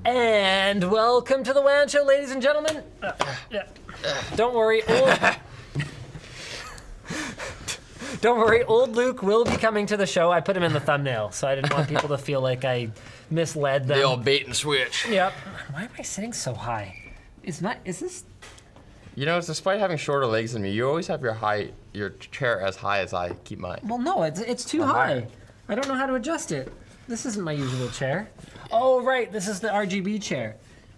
And welcome to the WAN show, ladies and gentlemen. Don't worry, old Luke will be coming to the show. I put him in the thumbnail, so I didn't want people to feel like I misled them. The old bait and switch. Yep. Why am I sitting so high? Is this? You know, despite having shorter legs than me, you always have your chair as high as I keep mine. Well, no, it's too high. I don't know how to adjust it. This isn't my usual chair. Oh, right, this is the RGB chair.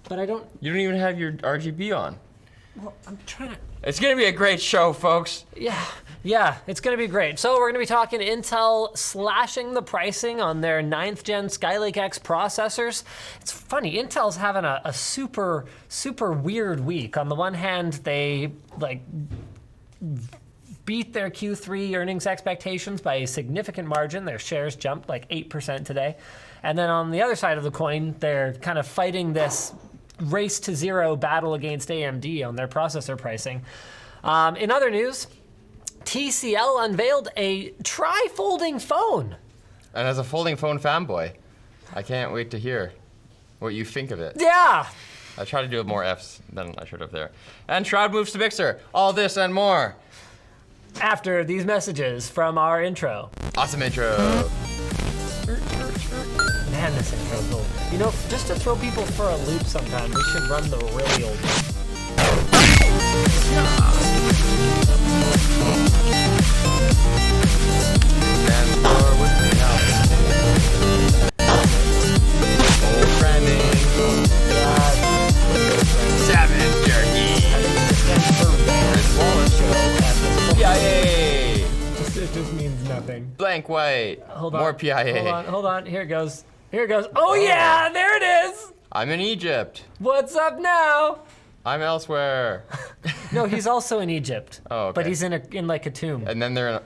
But I don't... You don't even have your RGB on. Well, I'm trying to... It's gonna be a great show, folks. Yeah, it's gonna be great. So we're gonna be talking Intel slashing the pricing on their 9th gen Skylake X processors. It's funny, Intel's having a super weird week. On the one hand, they beat their Q3 earnings expectations by a significant margin. Their shares jumped like 8% today. And then on the other side of the coin, they're kind of fighting this race to zero battle against AMD on their processor pricing. In other news, TCL unveiled a tri-folding phone. And as a folding phone fanboy, I can't wait to hear what you think of it. Yeah. I tried to do more Fs than I should have there. And Shroud moves to Mixer. All this and more. After these messages from our intro. Awesome intro. Man, this intro's old. You know, just to throw people for a loop sometime, we should run the really old one. And more with me now. Old friending. Savage Jerky. PIA. It just means nothing. Blank white. Hold on. More PIA. Hold on. Here it goes. Oh yeah, there it is. I'm in Egypt. What's up now? I'm elsewhere. No, he's also in Egypt. Oh, okay. But he's in like a tomb. And then they're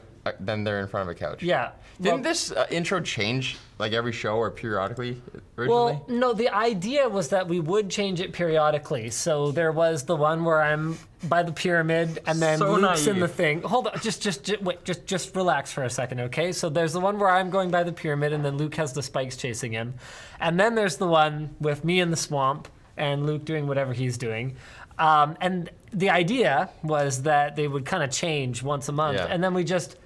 in front of a couch. Yeah. Didn't this intro change like every show or periodically originally? Well, no, the idea was that we would change it periodically. So there was the one where I'm by the pyramid and then So Luke's in naive. the thing. Hold on, just relax for a second, okay? So there's the one where I'm going by the pyramid and then Luke has the spikes chasing him. And then there's the one with me in the swamp and Luke doing whatever he's doing. And the idea was that they would kind of change once a month, and then we just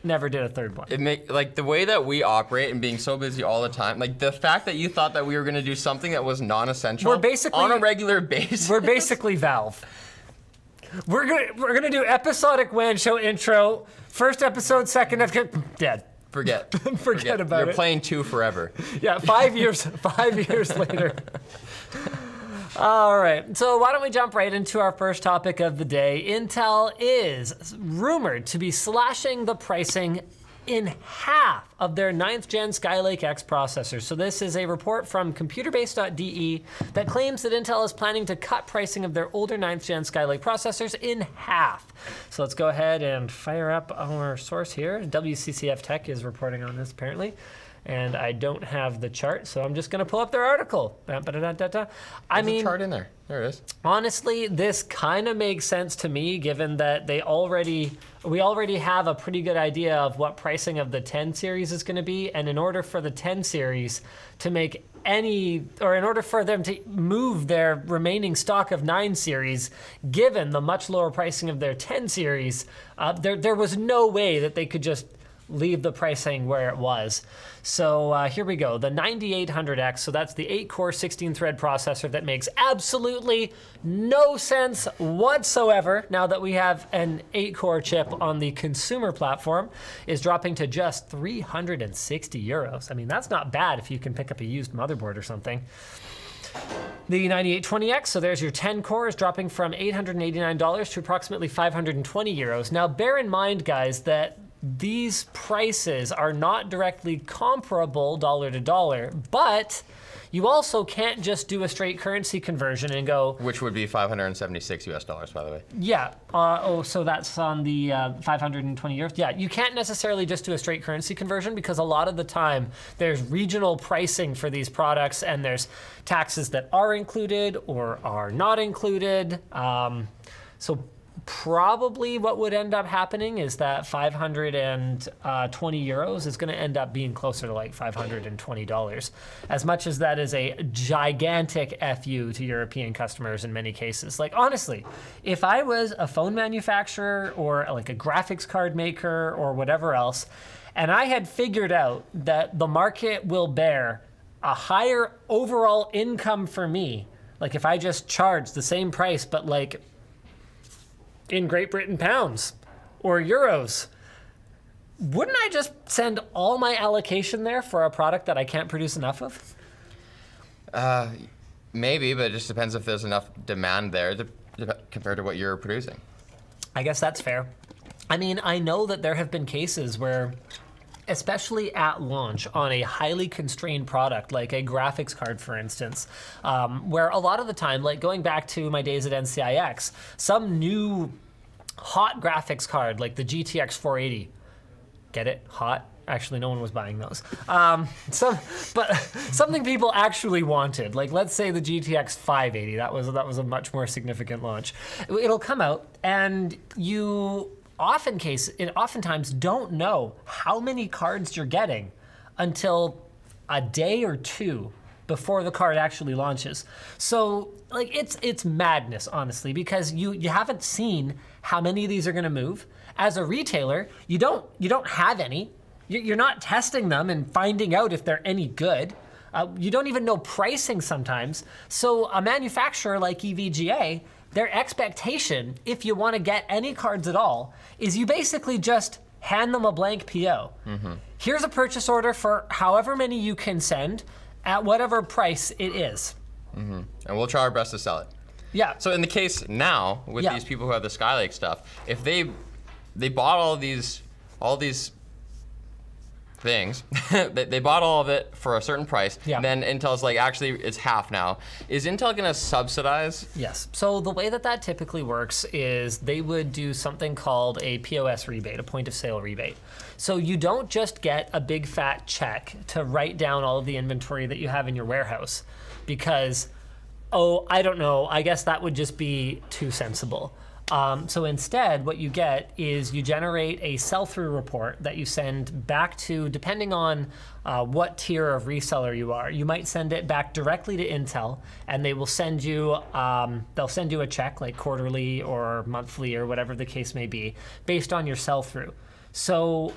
never did a third one. It like the way that we operate and being so busy all the time, like the fact that you thought that we were gonna do something that was non-essential We're basically on a regular basis. We're basically Valve. We're gonna do episodic WAN show intro, first episode, second episode, dead. Forget about You're it. playing 2 forever. Yeah, 5 years later. All right, so why don't we jump right into our first topic of the day. Intel is rumored to be slashing the pricing in half of their 9th gen Skylake X processors. So this is a report from computerbase.de that claims that Intel is planning to cut pricing of their older 9th gen Skylake processors in half. So let's go ahead and fire up our source here. WCCF Tech is reporting on this apparently. And I don't have the chart, so I'm just gonna pull up their article. I mean, There's a chart in there. There it is. Honestly, this kind of makes sense to me, given that we already have a pretty good idea of what pricing of the 10 series is going to be, and in order for the 10 series to make in order for them to move their remaining stock of 9 series, given the much lower pricing of their 10 series, there was no way that they could just leave the pricing where it was. So here we go, the 9800X, so that's the 8-core, 16-thread processor that makes absolutely no sense whatsoever now that we have an 8-core chip on the consumer platform, is dropping to just 360 euros. I mean, that's not bad if you can pick up a used motherboard or something. The 9820X, so there's your 10 core, is dropping from $889 to approximately 520 euros. Now, bear in mind, guys, that these prices are not directly comparable dollar to dollar, but you also can't just do a straight currency conversion and go... Which would be $576 US, by the way. Yeah, so that's on the 520 euros. Yeah, you can't necessarily just do a straight currency conversion because a lot of the time there's regional pricing for these products and there's taxes that are included or are not included. So probably what would end up happening is that 520 euros is going to end up being closer to like $520. As much as that is a gigantic FU to European customers in many cases. Like, honestly, if I was a phone manufacturer or like a graphics card maker or whatever else, and I had figured out that the market will bear a higher overall income for me, like if I just charge the same price, but like in Great Britain pounds or euros, wouldn't I just send all my allocation there for a product that I can't produce enough of? Maybe, but it just depends if there's enough demand there compared to what you're producing. I guess that's fair. I mean, I know that there have been cases where, especially at launch on a highly constrained product like a graphics card, for instance, where a lot of the time, like going back to my days at NCIX, some new hot graphics card like the GTX 480, get it? Hot? Actually, no one was buying those. But something people actually wanted, like let's say the GTX 580, that was a much more significant launch. It'll come out and you oftentimes don't know how many cards you're getting until a day or two before the card actually launches. So like it's madness, honestly, because you haven't seen how many of these are going to move. As a retailer, you don't have any. You're not testing them and finding out if they're any good. You don't even know pricing sometimes. So a manufacturer like EVGA, their expectation, if you want to get any cards at all, is you basically just hand them a blank PO. Mm-hmm. Here's a purchase order for however many you can send at whatever price it is. Mm-hmm. And we'll try our best to sell it. Yeah. So in the case now, with these people who have the Skylake stuff, if they bought all these things, they bought all of it for a certain price, then Intel's like, actually, it's half now. Is Intel gonna subsidize? Yes. So the way that typically works is they would do something called a POS rebate, a point of sale rebate. So you don't just get a big fat check to write down all of the inventory that you have in your warehouse because, oh, I don't know, I guess that would just be too sensible. So instead, what you get is you generate a sell-through report that you send back to, depending on what tier of reseller you are. You might send it back directly to Intel, and they will send you, they'll send you a check, like quarterly or monthly or whatever the case may be, based on your sell-through. So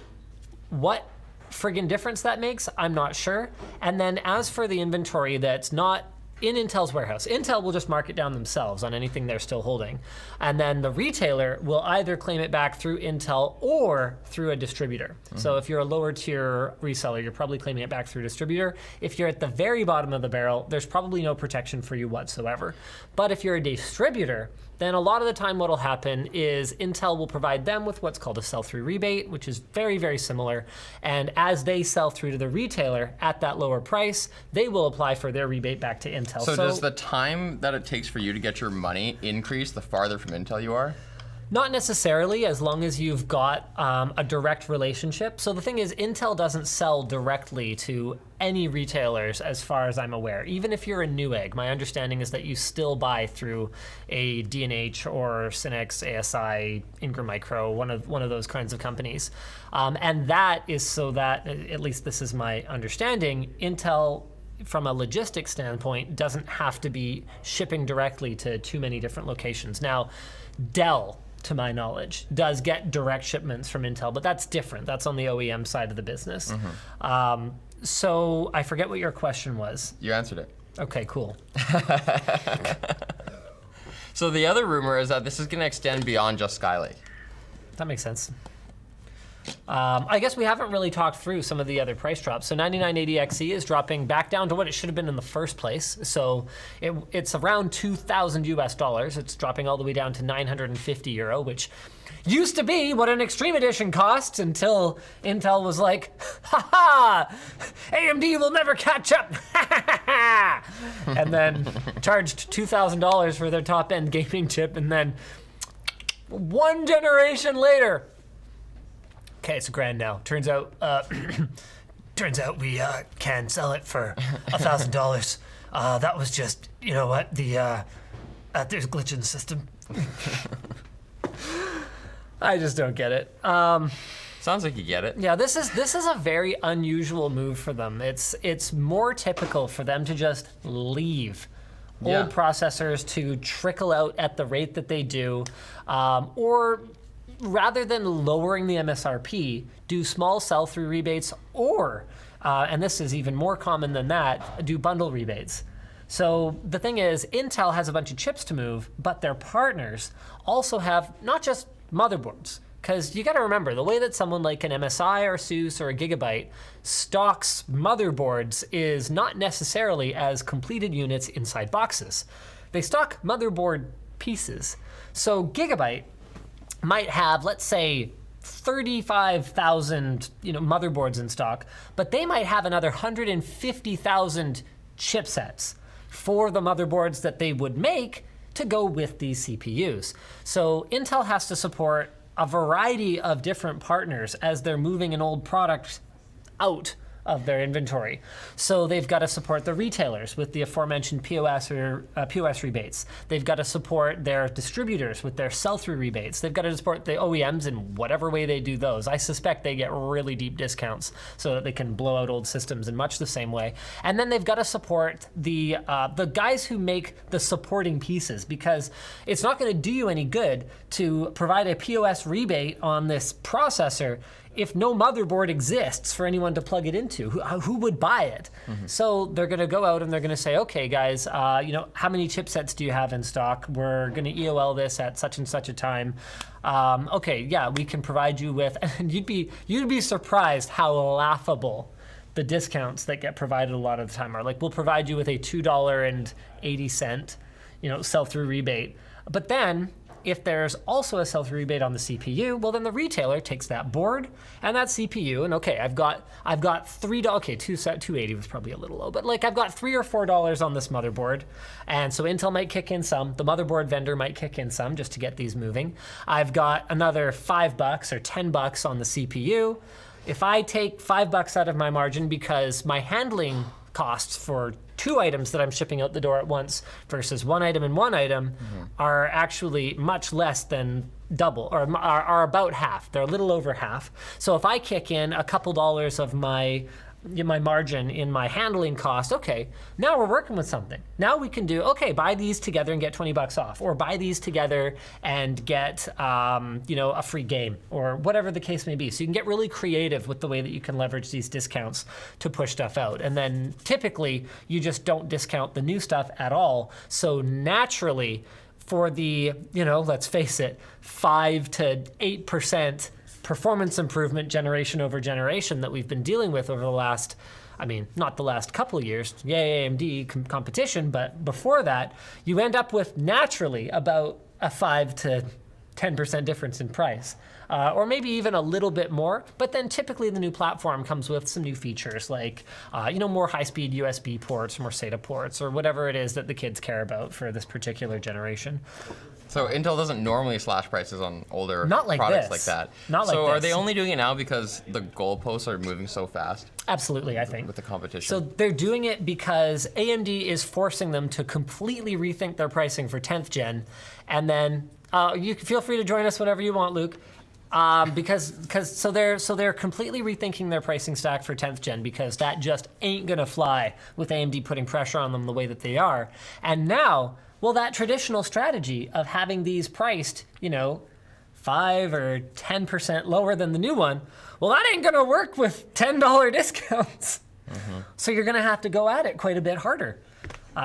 what friggin' difference that makes, I'm not sure. And then as for the inventory that's not in Intel's warehouse, Intel will just mark it down themselves on anything they're still holding. And then the retailer will either claim it back through Intel or through a distributor. Mm-hmm. So if you're a lower tier reseller, you're probably claiming it back through a distributor. If you're at the very bottom of the barrel, there's probably no protection for you whatsoever. But if you're a distributor, then a lot of the time what will happen is Intel will provide them with what's called a sell-through rebate, which is very, very similar. And as they sell through to the retailer at that lower price, they will apply for their rebate back to Intel. So does the time that it takes for you to get your money increase the farther from Intel you are? Not necessarily, as long as you've got a direct relationship. So the thing is, Intel doesn't sell directly to any retailers as far as I'm aware. Even if you're a Newegg, my understanding is that you still buy through a D&H or Cinex, ASI, Ingram Micro, one of those kinds of companies. And that is so that, at least this is my understanding, Intel, from a logistics standpoint, doesn't have to be shipping directly to too many different locations. Now, Dell, to my knowledge, does get direct shipments from Intel, but that's different. That's on the OEM side of the business. Mm-hmm. So I forget what your question was. You answered it. Okay, cool. So the other rumor is that this is going to extend beyond just Skylake. That makes sense. I guess we haven't really talked through some of the other price drops. So 9980XE is dropping back down to what it should have been in the first place. So it's around $2,000 US. It's dropping all the way down to 950 euro, which used to be what an Extreme Edition costs until Intel was like, ha ha, AMD will never catch up, and then charged $2,000 for their top-end gaming chip, and then one generation later, okay, it's $1,000 now. Turns out we can sell it for $1,000. That was just, you know what? There's a glitch in the system. I just don't get it. Sounds like you get it. Yeah, this is a very unusual move for them. It's more typical for them to just leave old processors to trickle out at the rate that they do, or rather than lowering the MSRP, do small sell-through rebates, or, and this is even more common than that, do bundle rebates. So the thing is, Intel has a bunch of chips to move, but their partners also have not just motherboards. Because you got to remember, the way that someone like an MSI or ASUS or a Gigabyte stocks motherboards is not necessarily as completed units inside boxes. They stock motherboard pieces. So Gigabyte might have, let's say, 35,000 motherboards in stock, but they might have another 150,000 chipsets for the motherboards that they would make to go with these CPUs. So Intel has to support a variety of different partners as they're moving an old product out of their inventory. So they've got to support the retailers with the aforementioned POS or POS rebates. They've got to support their distributors with their sell-through rebates. They've got to support the OEMs in whatever way they do those. I suspect they get really deep discounts so that they can blow out old systems in much the same way. And then they've got to support the guys who make the supporting pieces, because it's not going to do you any good to provide a POS rebate on this processor if no motherboard exists for anyone to plug it into. Who would buy it? Mm-hmm. So they're going to go out and they're going to say, okay, guys, how many chipsets do you have in stock? We're going to EOL this at such and such a time. Okay, yeah, we can provide you with, and you'd be surprised how laughable the discounts that get provided a lot of the time are. Like, we'll provide you with a $2.80, sell-through rebate. But then, if there's also a sell-through rebate on the CPU, well, then the retailer takes that board and that CPU, and okay, I've got $3. Okay, $2.80 was probably a little low, but like I've got $3 or $4 on this motherboard, and so Intel might kick in some. The motherboard vendor might kick in some just to get these moving. I've got another $5 or $10 on the CPU. If I take $5 out of my margin because my handling costs for 2 items that I'm shipping out the door at once versus 1 item and 1 item are actually much less than double, or are about half. They're a little over half. So if I kick in a couple dollars of my margin in my handling cost, okay, now we're working with something. Now we can do, okay, buy these together and get $20 off, or buy these together and get a free game, or whatever the case may be. So you can get really creative with the way that you can leverage these discounts to push stuff out. And then typically you just don't discount the new stuff at all. So naturally, for the, let's face it, 5 to 8% performance improvement generation over generation that we've been dealing with over the last, not the last couple of years, yay AMD competition, but before that, you end up with naturally about a 5 to 10% difference in price. Or maybe even a little bit more, but then typically the new platform comes with some new features like, more high-speed USB ports, more SATA ports, or whatever it is that the kids care about for this particular generation. So Intel doesn't normally slash prices on older like products this. like that. Not like so this. Are they only doing it now because the goalposts are moving so fast? Absolutely, I think. With the competition. So they're doing it because AMD is forcing them to completely rethink their pricing for 10th gen, and then you can feel free to join us whenever you want, Luke. Because they're completely rethinking their pricing stack for 10th gen, because that just ain't gonna fly with AMD putting pressure on them the way that they are. And now, well, that traditional strategy of having these priced, 5 or 10% lower than the new one, well, that ain't gonna work with $10 discounts. Mm-hmm. So you're gonna have to go at it quite a bit harder.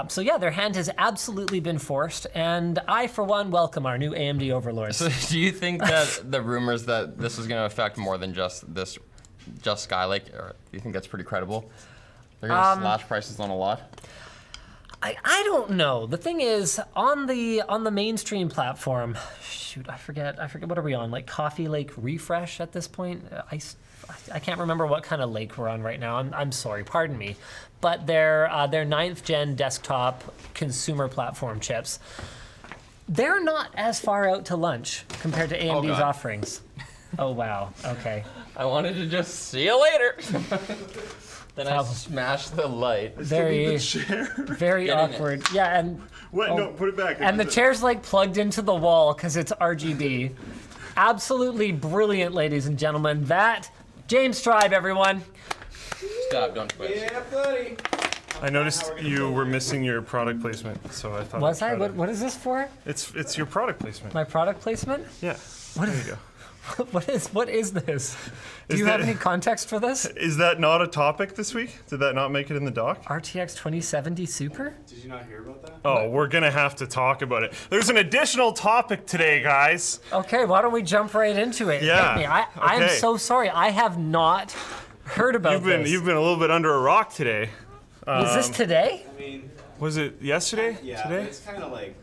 So yeah, their hand has absolutely been forced, and I, for one, welcome our new AMD overlords. So do you think that the rumors that this is going to affect more than just Skylake, or do you think that's pretty credible? They're going to slash prices on a lot? I don't know. The thing is, on the mainstream platform, shoot, I forget what are we on? Like Coffee Lake Refresh at this point? I can't remember what kind of lake we're on right now. I'm sorry, pardon me. But their 9th gen desktop consumer platform chips, they're not as far out to lunch compared to AMD's offerings. Oh wow, okay. I wanted to just see you later. Then I smashed the light. Very awkward. Yeah, and wait, no, put it back. And the chair's like plugged into the wall because it's RGB. absolutely brilliant, ladies and gentlemen. That, James Tribe, everyone. Stop, don't quit. Yeah, buddy. I noticed you were missing your product placement, so I thought. Was I? What is this for? It's your product placement. My product placement? Yeah. What there is- you go. What is this? Do you that- have any context for this? Is that not a topic this week? Did that not make it in the doc? RTX 2070 Super? Did you not hear about that? Oh, we're gonna have to talk about it. There's an additional topic today, guys. Okay, why don't we jump right into it? Yeah, Hit me. I'm okay. so sorry. I have not heard about this. You've been a little bit under a rock today. Was this today? I mean, Was it yesterday? yeah, Today? it's kind of like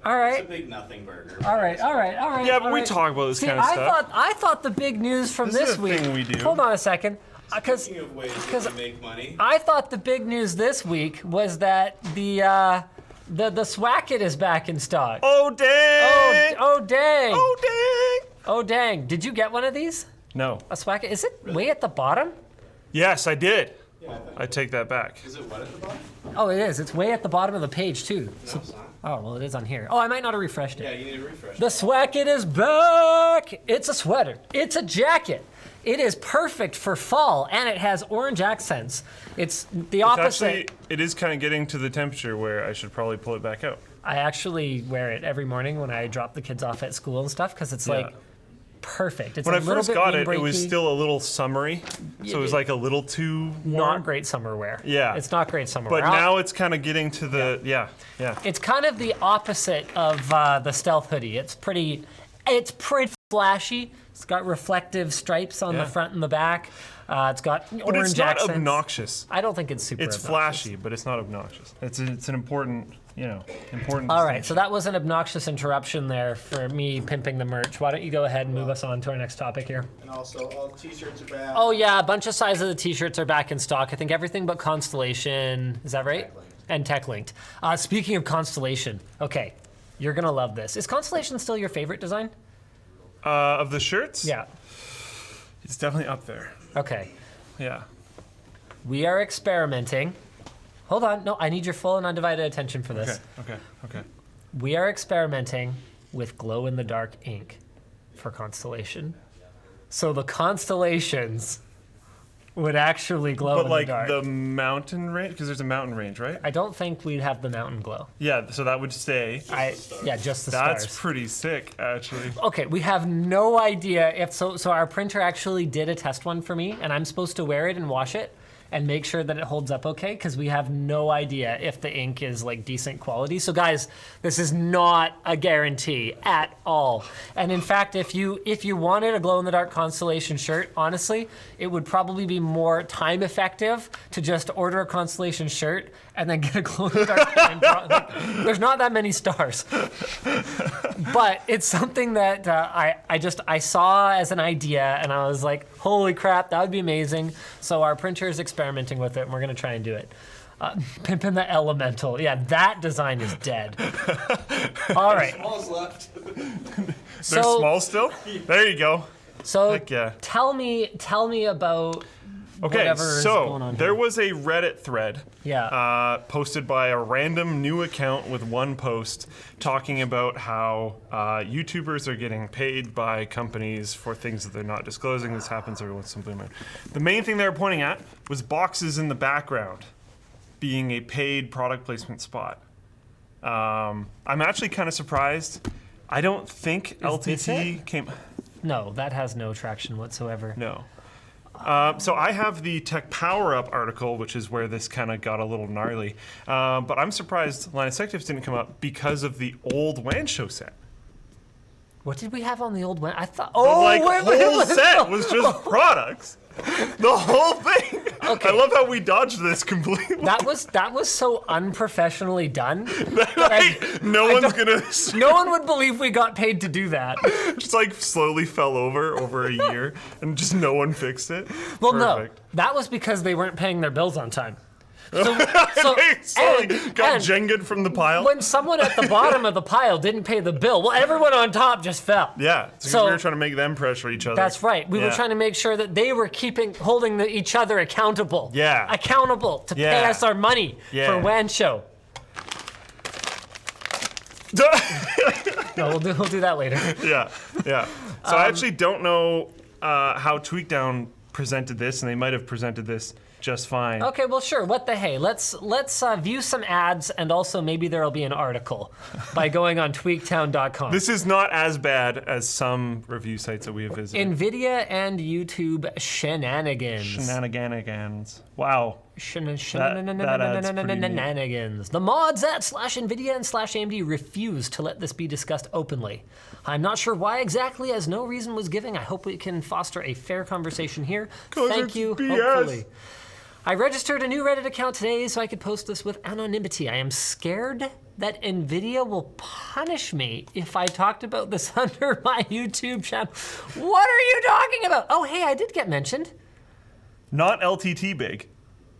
All it's a right. big nothing burger. All right. Yeah, but all we right. talk about this See, kind of stuff. I thought the big news from This is this a week. thing we do. Hold on a second, because Speaking of ways because to make money, I thought the big news this week was that the Swacket is back in stock. Oh dang! Oh dang! Oh dang! Oh dang! Did you get one of these? No. A Swacket? Is it way at the bottom? Yes, I did. yeah, I take that back. is it what at the bottom? Oh, it is. It's way at the bottom of the page too. No, it's not. Oh well, it is on here. Oh, I might not have refreshed it. Yeah, you need to refresh. The Swacket is back! It's a sweater. It's a jacket. It is perfect for fall, and it has orange accents. It's the opposite. Actually, it is kind of getting to the temperature where I should probably pull it back out. I actually wear it every morning when I drop the kids off at school and stuff because it's Yeah. like perfect. It's When a I little first bit got it, it was windbreaky. still a little summery, so it was like a little too warm. Not great summer wear. Yeah. It's not great summer But wear. now it's kind of getting to the yeah. It's kind of the opposite of the stealth hoodie. It's pretty flashy. It's got reflective stripes on Yeah. the front and the back. It's got But orange it's not accents. obnoxious. I don't think it's super It's obnoxious. flashy, but it's not obnoxious. It's an important, important. All right, so that was an obnoxious interruption there for me pimping the merch. Why don't you go ahead and move us on to our next topic here? And also, all t-shirts are back. Oh yeah, a bunch of sizes of the t-shirts are back in stock. I think everything but Constellation, is that right? Tech-linked. And Tech-linked. Speaking of Constellation, okay, you're gonna love this. Is Constellation still your favorite design? Of the shirts, Yeah. it's definitely up there. Okay. Yeah. We are experimenting. Hold on, no, I need your full and undivided attention for this. Okay. We are experimenting with glow-in-the-dark ink for Constellation. So the constellations would actually glow But in like the dark. the mountain range, because there's a mountain range, right? I don't think we'd have the mountain glow. Yeah, so that would stay. Just the That's stars. pretty sick, actually. Okay, we have no idea if so. So our printer actually did a test one for me, and I'm supposed to wear it and wash it and make sure that it holds up okay, because we have no idea if the ink is like decent quality. So guys, this is not a guarantee at all. And in fact, if you wanted a glow-in-the-dark Constellation shirt, honestly, it would probably be more time effective to just order a Constellation shirt and then get a glow-in-the-dark pen. Like, there's not that many stars. But it's something that I saw as an idea, and I was like, holy crap, that would be amazing. So our printer is experimenting with it, and we're gonna try and do it. Pimpin' the Elemental. Yeah, that design is dead. All right. Small's left. They're So- small still? There you go. So Heck yeah. tell me about Okay, whatever is so going on there here. was a Reddit thread posted by a random new account with one post talking about how YouTubers are getting paid by companies for things that they're not disclosing. This happens every once in a blue moon. The main thing they were pointing at was boxes in the background being a paid product placement spot. I'm actually kind of surprised. I don't think this LTT came. No, that has no traction whatsoever. No. So I have the Tech Power Up article, which is where this kind of got a little gnarly. But I'm surprised Linus Apologizes didn't come up because of the old WAN show set. What did we have on the old one? I thought. The wait, whole set was just products. The whole thing. Okay. I love how we dodged this completely. That was so unprofessionally done. Like, no one's gonna No one would believe we got paid to do that. just like slowly fell over a year, and just no one fixed it. Well, Perfect. no, that was because they weren't paying their bills on time. So They slowly got and Jenga'd from the pile. when someone at the bottom of the pile didn't pay the bill, well, everyone on top just fell. Yeah, So- we were trying to make them pressure each other. That's right. We were Yeah. trying to make sure that they were holding each other accountable. Yeah. Accountable to pay Yeah. us our money Yeah. for WAN show. No, we'll do that later. Yeah. So I actually don't know how Tweakdown presented this, and they might have presented this just fine. Okay, well, sure. What the hey? Let's view some ads, and also maybe there'll be an article by going on tweaktown.com. This is not as bad as some review sites that we have visited. Nvidia and YouTube shenanigans. Shenanigans. Wow. Shenanigans. The mods at /Nvidia and /AMD refuse to let this be discussed openly. I'm not sure why exactly, as no reason was given. I hope we can foster a fair conversation here. Thank you. BS. Hopefully. I registered a new Reddit account today so I could post this with anonymity. I am scared that Nvidia will punish me if I talked about this under my YouTube channel. What are you talking about? Oh, hey, I did get mentioned. Not LTT big.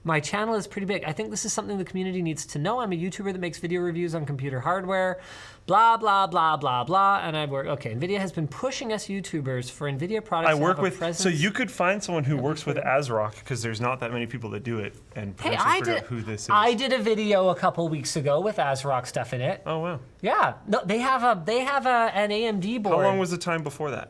My channel is pretty big. I think this is something the community needs to know. I'm a YouTuber that makes video reviews on computer hardware, blah, blah, blah, blah, blah, and I work, okay, Nvidia has been pushing us YouTubers for Nvidia products I work to have a with, presence. so you could find someone who works with ASRock, because there's not that many people that do it, and Hey, potentially I figure did, out who this is. I did a video a couple weeks ago with ASRock stuff in it. Oh, wow. Yeah, no, they have an AMD board. How long was the time before that?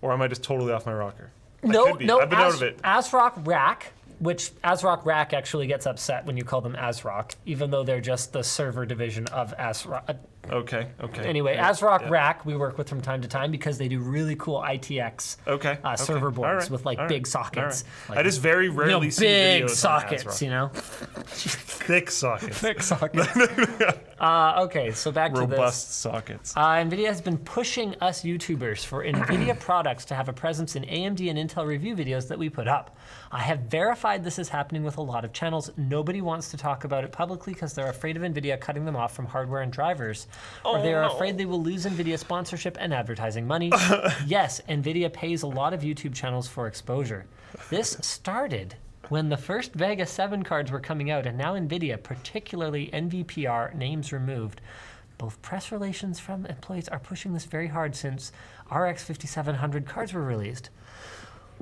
Or am I just totally off my rocker? No, could be. no, I've been out of it. ASRock Rack, which ASRock Rack actually gets upset when you call them ASRock, even though they're just the server division of ASRock. Okay. Anyway, Yeah, ASRock yeah. Rack we work with from time to time because they do really cool ITX server boards with like big sockets. Like, I just very rarely see big videos sockets, on ASRock. you know? Thick sockets. Thick sockets. Okay, so back to this. Robust sockets. NVIDIA has been pushing us YouTubers for NVIDIA products to have a presence in AMD and Intel review videos that we put up. I have verified this is happening with a lot of channels. Nobody wants to talk about it publicly because they're afraid of NVIDIA cutting them off from hardware and drivers. Or they are afraid they will lose NVIDIA sponsorship and advertising money. Yes, NVIDIA pays a lot of YouTube channels for exposure. This started when the first Vega 7 cards were coming out, and now NVIDIA, particularly NVPR, names removed. Both press relations from employees are pushing this very hard since RX 5700 cards were released.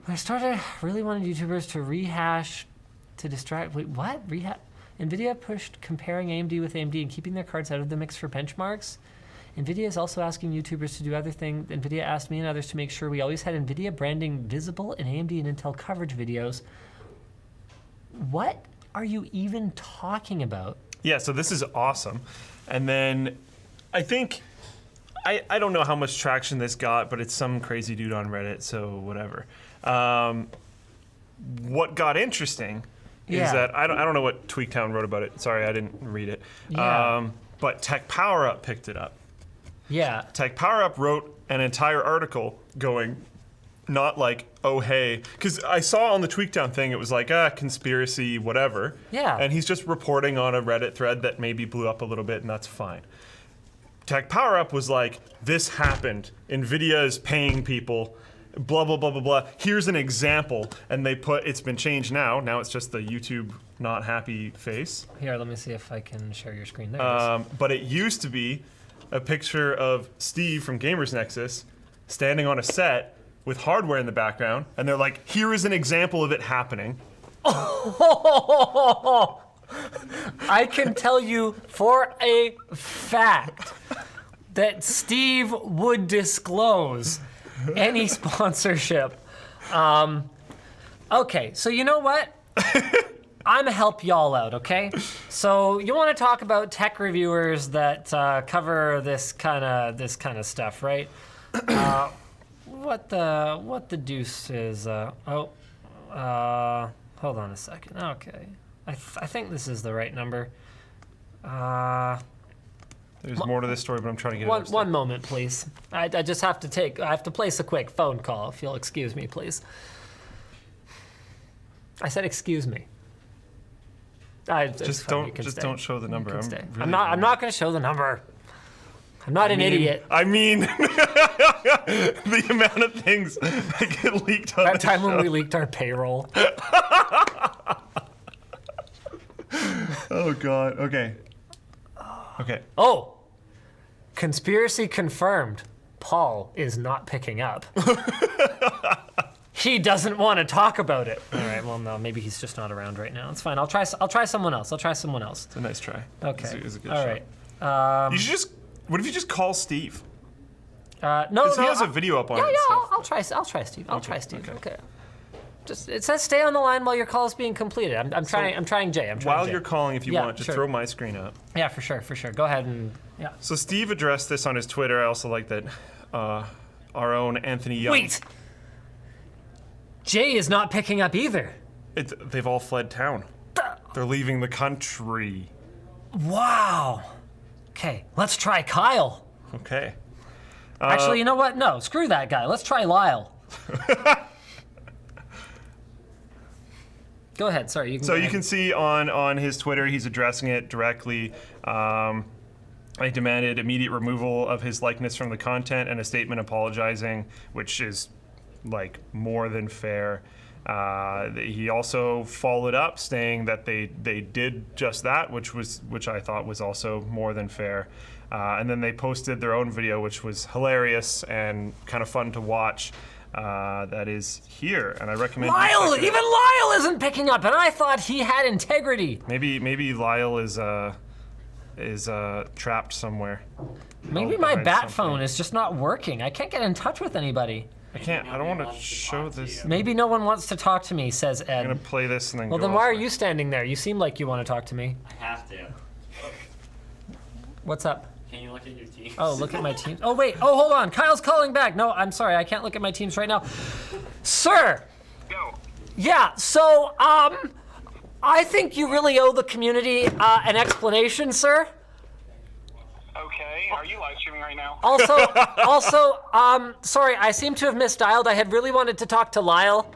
When I started, really wanted YouTubers to rehash, to distract, wait, what? NVIDIA pushed comparing AMD with AMD and keeping their cards out of the mix for benchmarks. NVIDIA is also asking YouTubers to do other things. NVIDIA asked me and others to make sure we always had NVIDIA branding visible in AMD and Intel coverage videos. What are you even talking about? Yeah, so this is awesome. And then I think, I don't know how much traction this got, but it's some crazy dude on Reddit, so whatever. What got interesting is that, I don't know what Tweaktown wrote about it. Sorry, I didn't read it. Yeah. But Tech Power Up picked it up. Yeah. Tech Power Up wrote an entire article going, not like, oh, hey, because I saw on the Tweakdown thing, it was like, conspiracy, whatever. Yeah. And he's just reporting on a Reddit thread that maybe blew up a little bit, and that's fine. Tech Power Up was like, this happened. NVIDIA is paying people, blah, blah, blah, blah, blah. Here's an example. And they put, it's been changed now. Now it's just the YouTube not happy face. Here, let me see if I can share your screen. There it is. But it used to be a picture of Steve from Gamersnexus standing on a set with hardware in the background, and they're like, here is an example of it happening. I can tell you for a fact that Steve would disclose any sponsorship. Okay, so you know what? I'm gonna help y'all out, okay? So you want to talk about tech reviewers that cover this kind of stuff, right? What the deuce is? Hold on a second. Okay, I think this is the right number. There's more to this story, but I'm trying to get it One moment, please. I just have to place a quick phone call. If you'll excuse me, please. I said excuse me. Just don't show the number. I'm not going to show the number. I'm not an idiot. I mean, the amount of things that get leaked on That time when we leaked our payroll. Oh God. Okay. Oh, conspiracy confirmed. Paul is not picking up. He doesn't want to talk about it. All right, well, no, maybe he's just not around right now. It's fine. I'll try someone else. It's a nice try. Okay. It's a good All shot. right. You should just. What if you just call Steve? No, Because he has a video up on it. Yeah, and stuff. I'll try Steve. I'll try Steve. Okay. Just it says stay on the line while your call is being completed. I'm trying Jay. While you're calling, if you want, just sure. throw my screen up. Yeah, for sure. Go ahead and yeah. So Steve addressed this on his Twitter. I also like that our own Anthony Young. Wait. Jay is not picking up either. They've all fled town. They're leaving the country. Wow. Okay, let's try Kyle. Okay. Actually, you know what? No, screw that guy. Let's try Lyle. Go ahead. Sorry, you can. So go you ahead. can see on his Twitter, he's addressing it directly. I demanded immediate removal of his likeness from the content and a statement apologizing, which is like more than fair. He also followed up saying that they did just that, which I thought was also more than fair. And then they posted their own video, which was hilarious and kind of fun to watch. That is here, and I recommend. Lyle, you check it even out. Lyle isn't picking up, and I thought he had integrity. Maybe Lyle is trapped somewhere. Maybe my behind bat something. phone is just not working. I can't get in touch with anybody. I can't. I don't want to show this. I'm Maybe no one wants to talk to me, says Ed. gonna play this and then. Well, go then why are elsewhere. you standing there? You seem like you want to talk to me. I have to. What's up? Can you look at your team? Oh, look at my teams. Oh, wait. Oh, hold on. Kyle's calling back. No, I'm sorry. I can't look at my teams right now. Sir. Go. Yeah, so, I think you really owe the community an explanation, sir. Okay. Are you live streaming right now? Also, sorry, I seem to have misdialed. I had really wanted to talk to Lyle.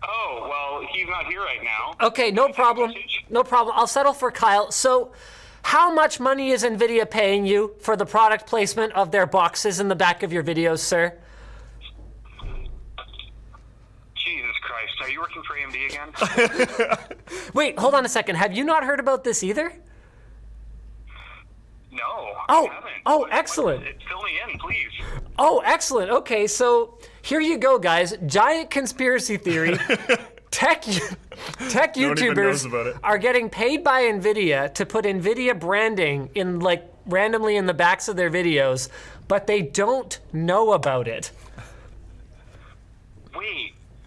Oh, well, he's not here right now. Okay, no problem. message? No problem. I'll settle for Kyle. So, how much money is Nvidia paying you for the product placement of their boxes in the back of your videos, sir? Jesus Christ. Are you working for AMD again? Wait, hold on a second. Have you not heard about this either? No, Oh, I haven't. oh, excellent. Fill me in, please. Oh, excellent. Okay, so here you go, guys. Giant conspiracy theory. Tech even knows YouTubers about it. are getting paid by Nvidia to put Nvidia branding in like randomly in the backs of their videos, but they don't know about it.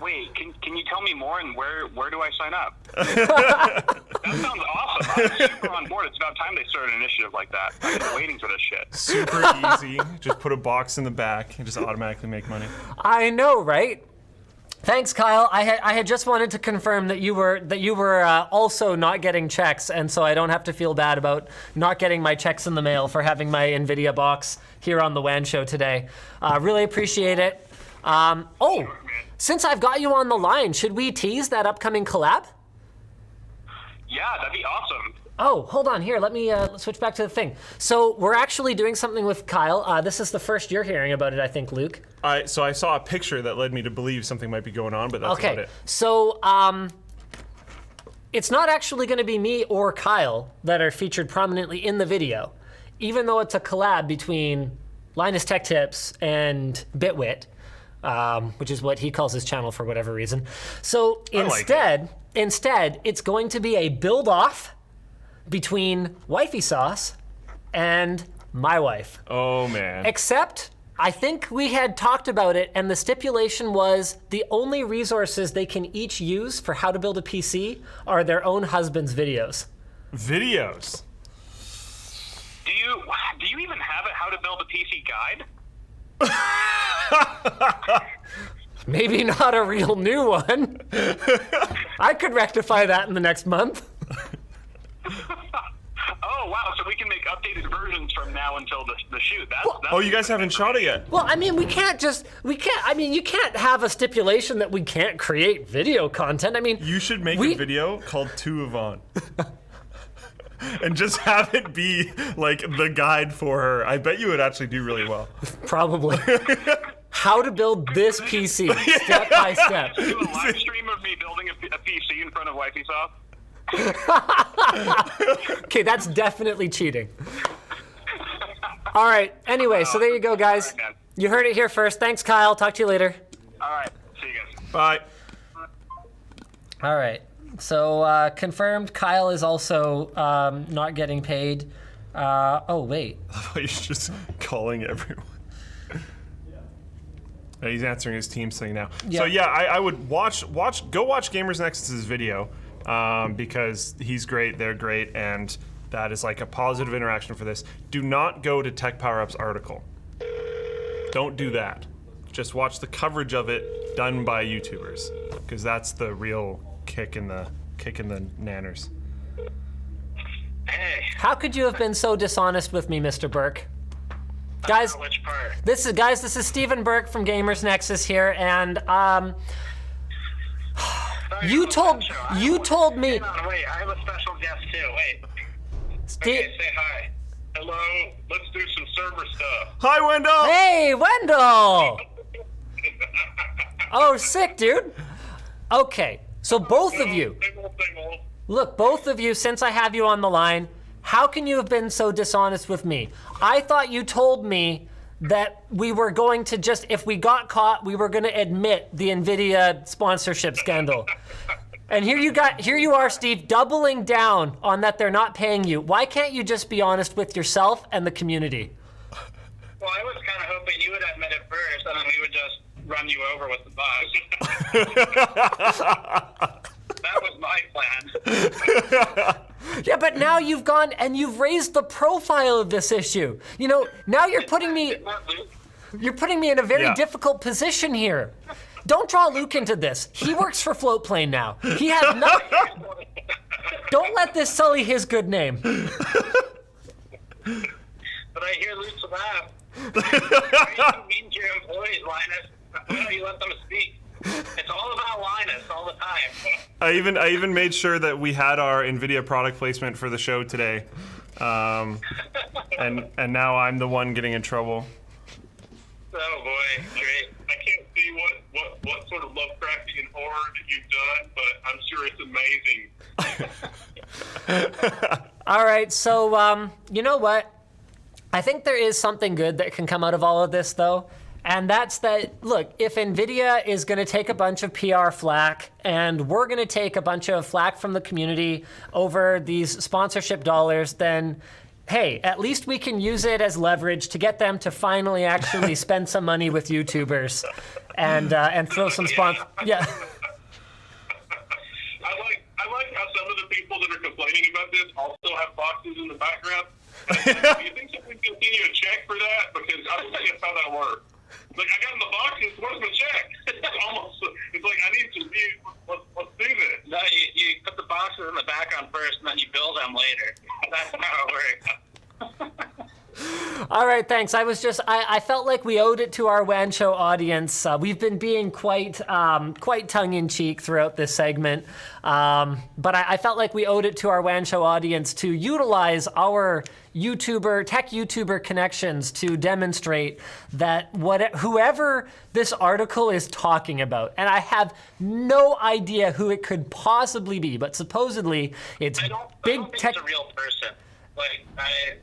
Wait, can you tell me more and where do I sign up? That sounds awesome. I'm super on board. It's about time they started an initiative like that. I've been waiting for this shit. Super easy. Just put a box in the back and just automatically make money. I know, right? Thanks, Kyle. I had just wanted to confirm that you were also not getting checks, and so I don't have to feel bad about not getting my checks in the mail for having my Nvidia box here on the WAN show today. Really appreciate it. Since I've got you on the line, should we tease that upcoming collab? Yeah, that'd be awesome. Oh, hold on here. Let me switch back to the thing. So we're actually doing something with Kyle. This is the first you're hearing about it, I think, Luke. So I saw a picture that led me to believe something might be going on, but that's about Okay, it. so it's not actually going to be me or Kyle that are featured prominently in the video, even though it's a collab between Linus Tech Tips and Bitwit, which is what he calls his channel for whatever reason. So instead, it's going to be a build-off between Wifey Sauce and my wife. Oh man. Except, I think we had talked about it, and the stipulation was the only resources they can each use for how to build a PC are their own husband's videos. Videos. Do you even have a how to build a PC guide? Maybe not a real new one. I could rectify that in the next month. Oh wow! So we can make updated versions from now until the shoot. That's Oh, you guys haven't shot it yet. Well, I mean, you can't have a stipulation that we can't create video content. I mean, You should make a video called Two of On. And just have it be like the guide for her. I bet you would actually do really well. probably. How to build this PC, step by step. Do a live stream of me building a PC in front of Wifey Sauce. Okay, that's definitely cheating. All right, anyway, so there you go, guys. You heard it here first. Thanks, Kyle. Talk to you later. All right. See you guys. Bye. All right. So confirmed. Kyle is also not getting paid. Oh wait. He's just calling everyone. He's answering his team's thing now. Yeah. So yeah, I would go watch Gamersnexus' video because he's great, they're great, and that is like a positive interaction for this. Do not go to Tech Power Up's article. Don't do that. Just watch the coverage of it done by YouTubers, because that's the real kick in the nanners. Hey. How could you have been so dishonest with me, Mr. Burke? Guys, Which part? this is Stephen Burke from Gamersnexus here, and you told me. Hang on, wait, I have a special guest too. Wait. Okay, say hi. Hello. Let's do some server stuff. Hi, Wendell. Hey, Wendell. Oh, sick, dude. Okay, so both of you. Look, both of you, since I have you on the line, how can you have been so dishonest with me? I thought you told me that we were going to just, if we got caught, we were going to admit the Nvidia sponsorship scandal. And here you are, Steve, doubling down on that they're not paying you. Why can't you just be honest with yourself and the community? Well, I was kind of hoping you would admit it first, and then we would just run you over with the bus. That was my plan. Yeah, but now you've gone and you've raised the profile of this issue. You know, now you're putting me in a very difficult position here. Don't draw Luke into this. He works for Floatplane now. He has nothing. Don't let this sully his good name. But I hear Luke's laugh. Why are you mean to your employees, Linus? Why don't you let them speak? It's all about Linus all the time. I even made sure that we had our Nvidia product placement for the show today, and now I'm the one getting in trouble. Oh boy, great. I can't see what sort of Lovecraftian horror that you've done, but I'm sure it's amazing. All right, so you know what? I think there is something good that can come out of all of this, though. And that's that, look, if Nvidia is going to take a bunch of PR flack and we're going to take a bunch of flack from the community over these sponsorship dollars, then, hey, at least we can use it as leverage to get them to finally actually spend some money with YouTubers and throw some Yeah. I like how some of the people that are complaining about this also have boxes in the background. Do you think that we continue a check for that? Because I don't think that's how that works. Like, I got in the boxes, where's my check? It's like, I need some views. Let's do this. No, you put the boxes in the background first, and then you build them later. That's how it works. All right, thanks. I felt like we owed it to our WAN show audience. We've been being quite tongue-in-cheek throughout this segment, but I felt like we owed it to our WAN show audience to utilize our tech YouTuber connections to demonstrate that whoever this article is talking about, and I have no idea who it could possibly be, but supposedly it's I don't big think tech. it's a real person. Like, I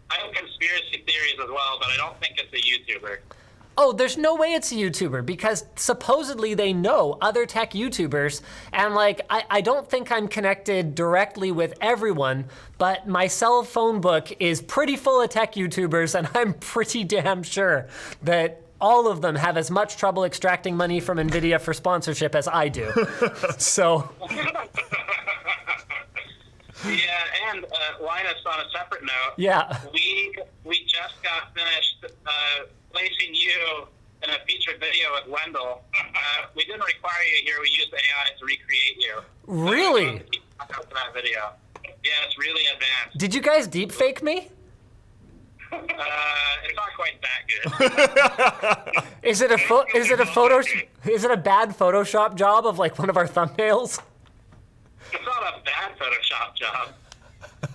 have conspiracy theories as well, but I don't think it's a YouTuber. Oh, there's no way it's a YouTuber because supposedly they know other tech YouTubers, and like I don't think I'm connected directly with everyone, but my cell phone book is pretty full of tech YouTubers, and I'm pretty damn sure that all of them have as much trouble extracting money from Nvidia for sponsorship as I do. So. Yeah, and Linus, on a separate note, Yeah. we just got finished placing you in a featured video with Wendell. We didn't require you here. We used AI to recreate you. Really? After that video. Yeah, it's really advanced. Did you guys deep fake me? It's not quite that good. Is it a bad Photoshop job of like one of our thumbnails? It's not a bad Photoshop job.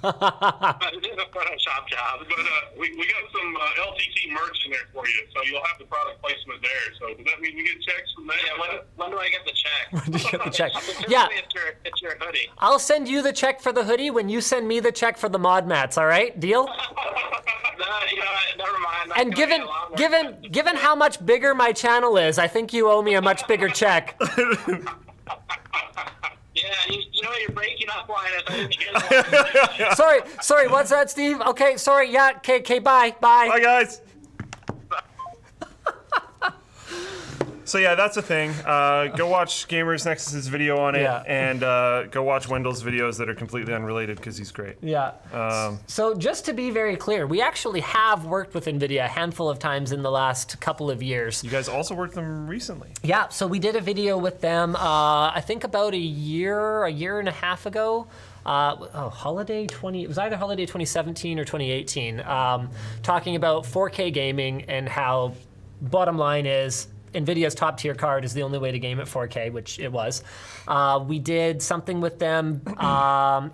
But it is a Photoshop job. But we got some LTT merch in there for you, so you'll have the product placement there. So does that mean you get checks from that? Yeah, when do I get the check? When do you get the check? Typically, Yeah. It's your hoodie. I'll send you the check for the hoodie when you send me the check for the mod mats, all right? Deal? Never mind. And given how much bigger my channel is, I think you owe me a much bigger check. Yeah, you know you're breaking up, Linus. I didn't hear that. Sorry, what's that, Steve? Okay, sorry, yeah, okay, bye. Bye, guys. So yeah, that's a thing. Go watch Gamersnexus' video on it, Yeah. and go watch Wendell's videos that are completely unrelated because he's great. Yeah. So just to be very clear, we actually have worked with Nvidia a handful of times in the last couple of years. You guys also worked with them recently. Yeah, so we did a video with them, I think about a year and a half ago. It was either holiday 2017 or 2018, talking about 4K gaming and how, bottom line is, Nvidia's top tier card is the only way to game at 4K, which it was. We did something with them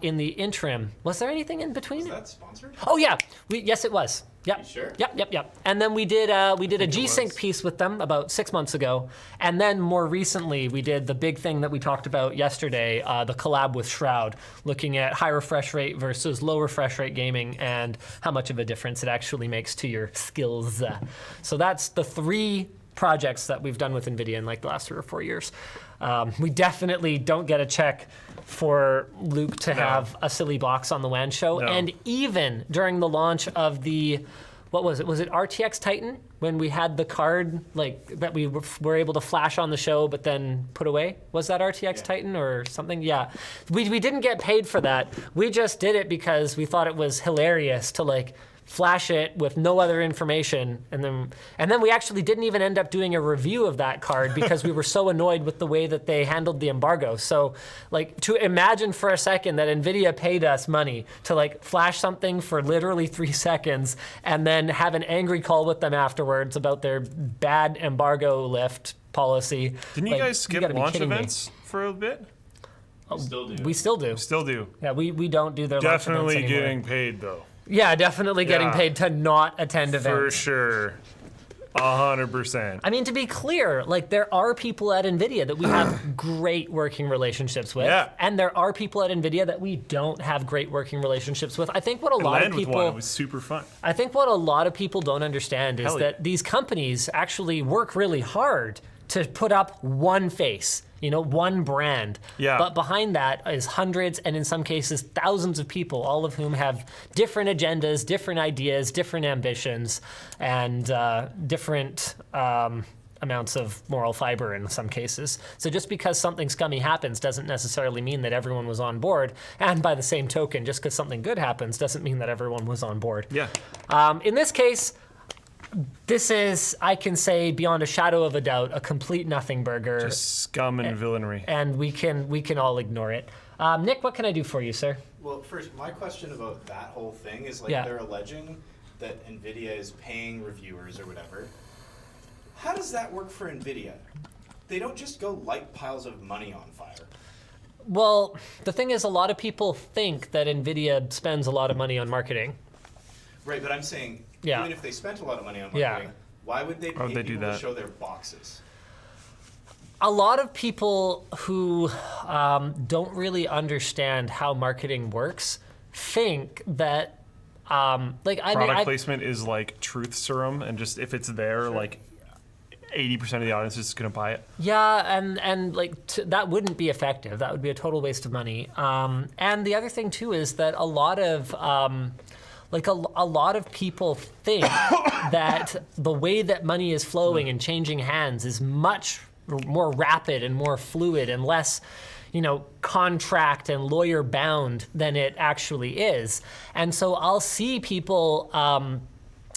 in the interim. Was there anything in between? Is that sponsored? Oh yeah, yes it was. Yep. You sure? Yep. And then we did a G-Sync piece with them about 6 months ago, and then more recently we did the big thing that we talked about yesterday, the collab with Shroud, looking at high refresh rate versus low refresh rate gaming and how much of a difference it actually makes to your skills. So that's the 3 projects that we've done with Nvidia in like the last 3 or 4 years. We definitely don't get a check for Luke to have a silly box on the WAN show. No. And even during the launch of the, what was it? Was it RTX Titan? When we had the card like that we were able to flash on the show but then put away? Was that RTX Titan or something? Yeah. We didn't get paid for that. We just did it because we thought it was hilarious to like flash it with no other information, and then we actually didn't even end up doing a review of that card because we were so annoyed with the way that they handled the embargo. So like, to imagine for a second that Nvidia paid us money to like flash something for literally 3 seconds and then have an angry call with them afterwards about their bad embargo lift policy. Didn't you guys skip launch events for a bit? We still do. We still do. Still do. Yeah, we don't do their Definitely launch events anymore. getting paid though. Yeah, definitely getting paid to not attend events. For sure. 100%. I mean, to be clear, like there are people at Nvidia that we have great working relationships with, and there are people at Nvidia that we don't have great working relationships with. I think what a lot of people, it was super fun. I think what a lot of people don't understand is that these companies actually work really hard to put up one face, one brand. Yeah. But behind that is hundreds and in some cases thousands of people, all of whom have different agendas, different ideas, different ambitions, and different amounts of moral fiber in some cases. So just because something scummy happens doesn't necessarily mean that everyone was on board. And by the same token, just because something good happens doesn't mean that everyone was on board. Yeah. In this case, this is, I can say beyond a shadow of a doubt, a complete nothing burger. Just scum and villainy. And we can all ignore it. Nick, what can I do for you, sir? Well, first, my question about that whole thing is like they're alleging that Nvidia is paying reviewers or whatever. How does that work for Nvidia? They don't just go light piles of money on fire. Well, the thing is, a lot of people think that Nvidia spends a lot of money on marketing. Right, but I'm saying, even if they spent a lot of money on marketing, why would they pay people to show their boxes? A lot of people who don't really understand how marketing works think that, product placement is like truth serum, and just if it's there, like 80% of the audience is going to buy it. Yeah, and that wouldn't be effective. That would be a total waste of money. And the other thing too is that a lot of a lot of people think that the way that money is flowing and changing hands is much more rapid and more fluid and less, contract and lawyer bound than it actually is. And so I'll see people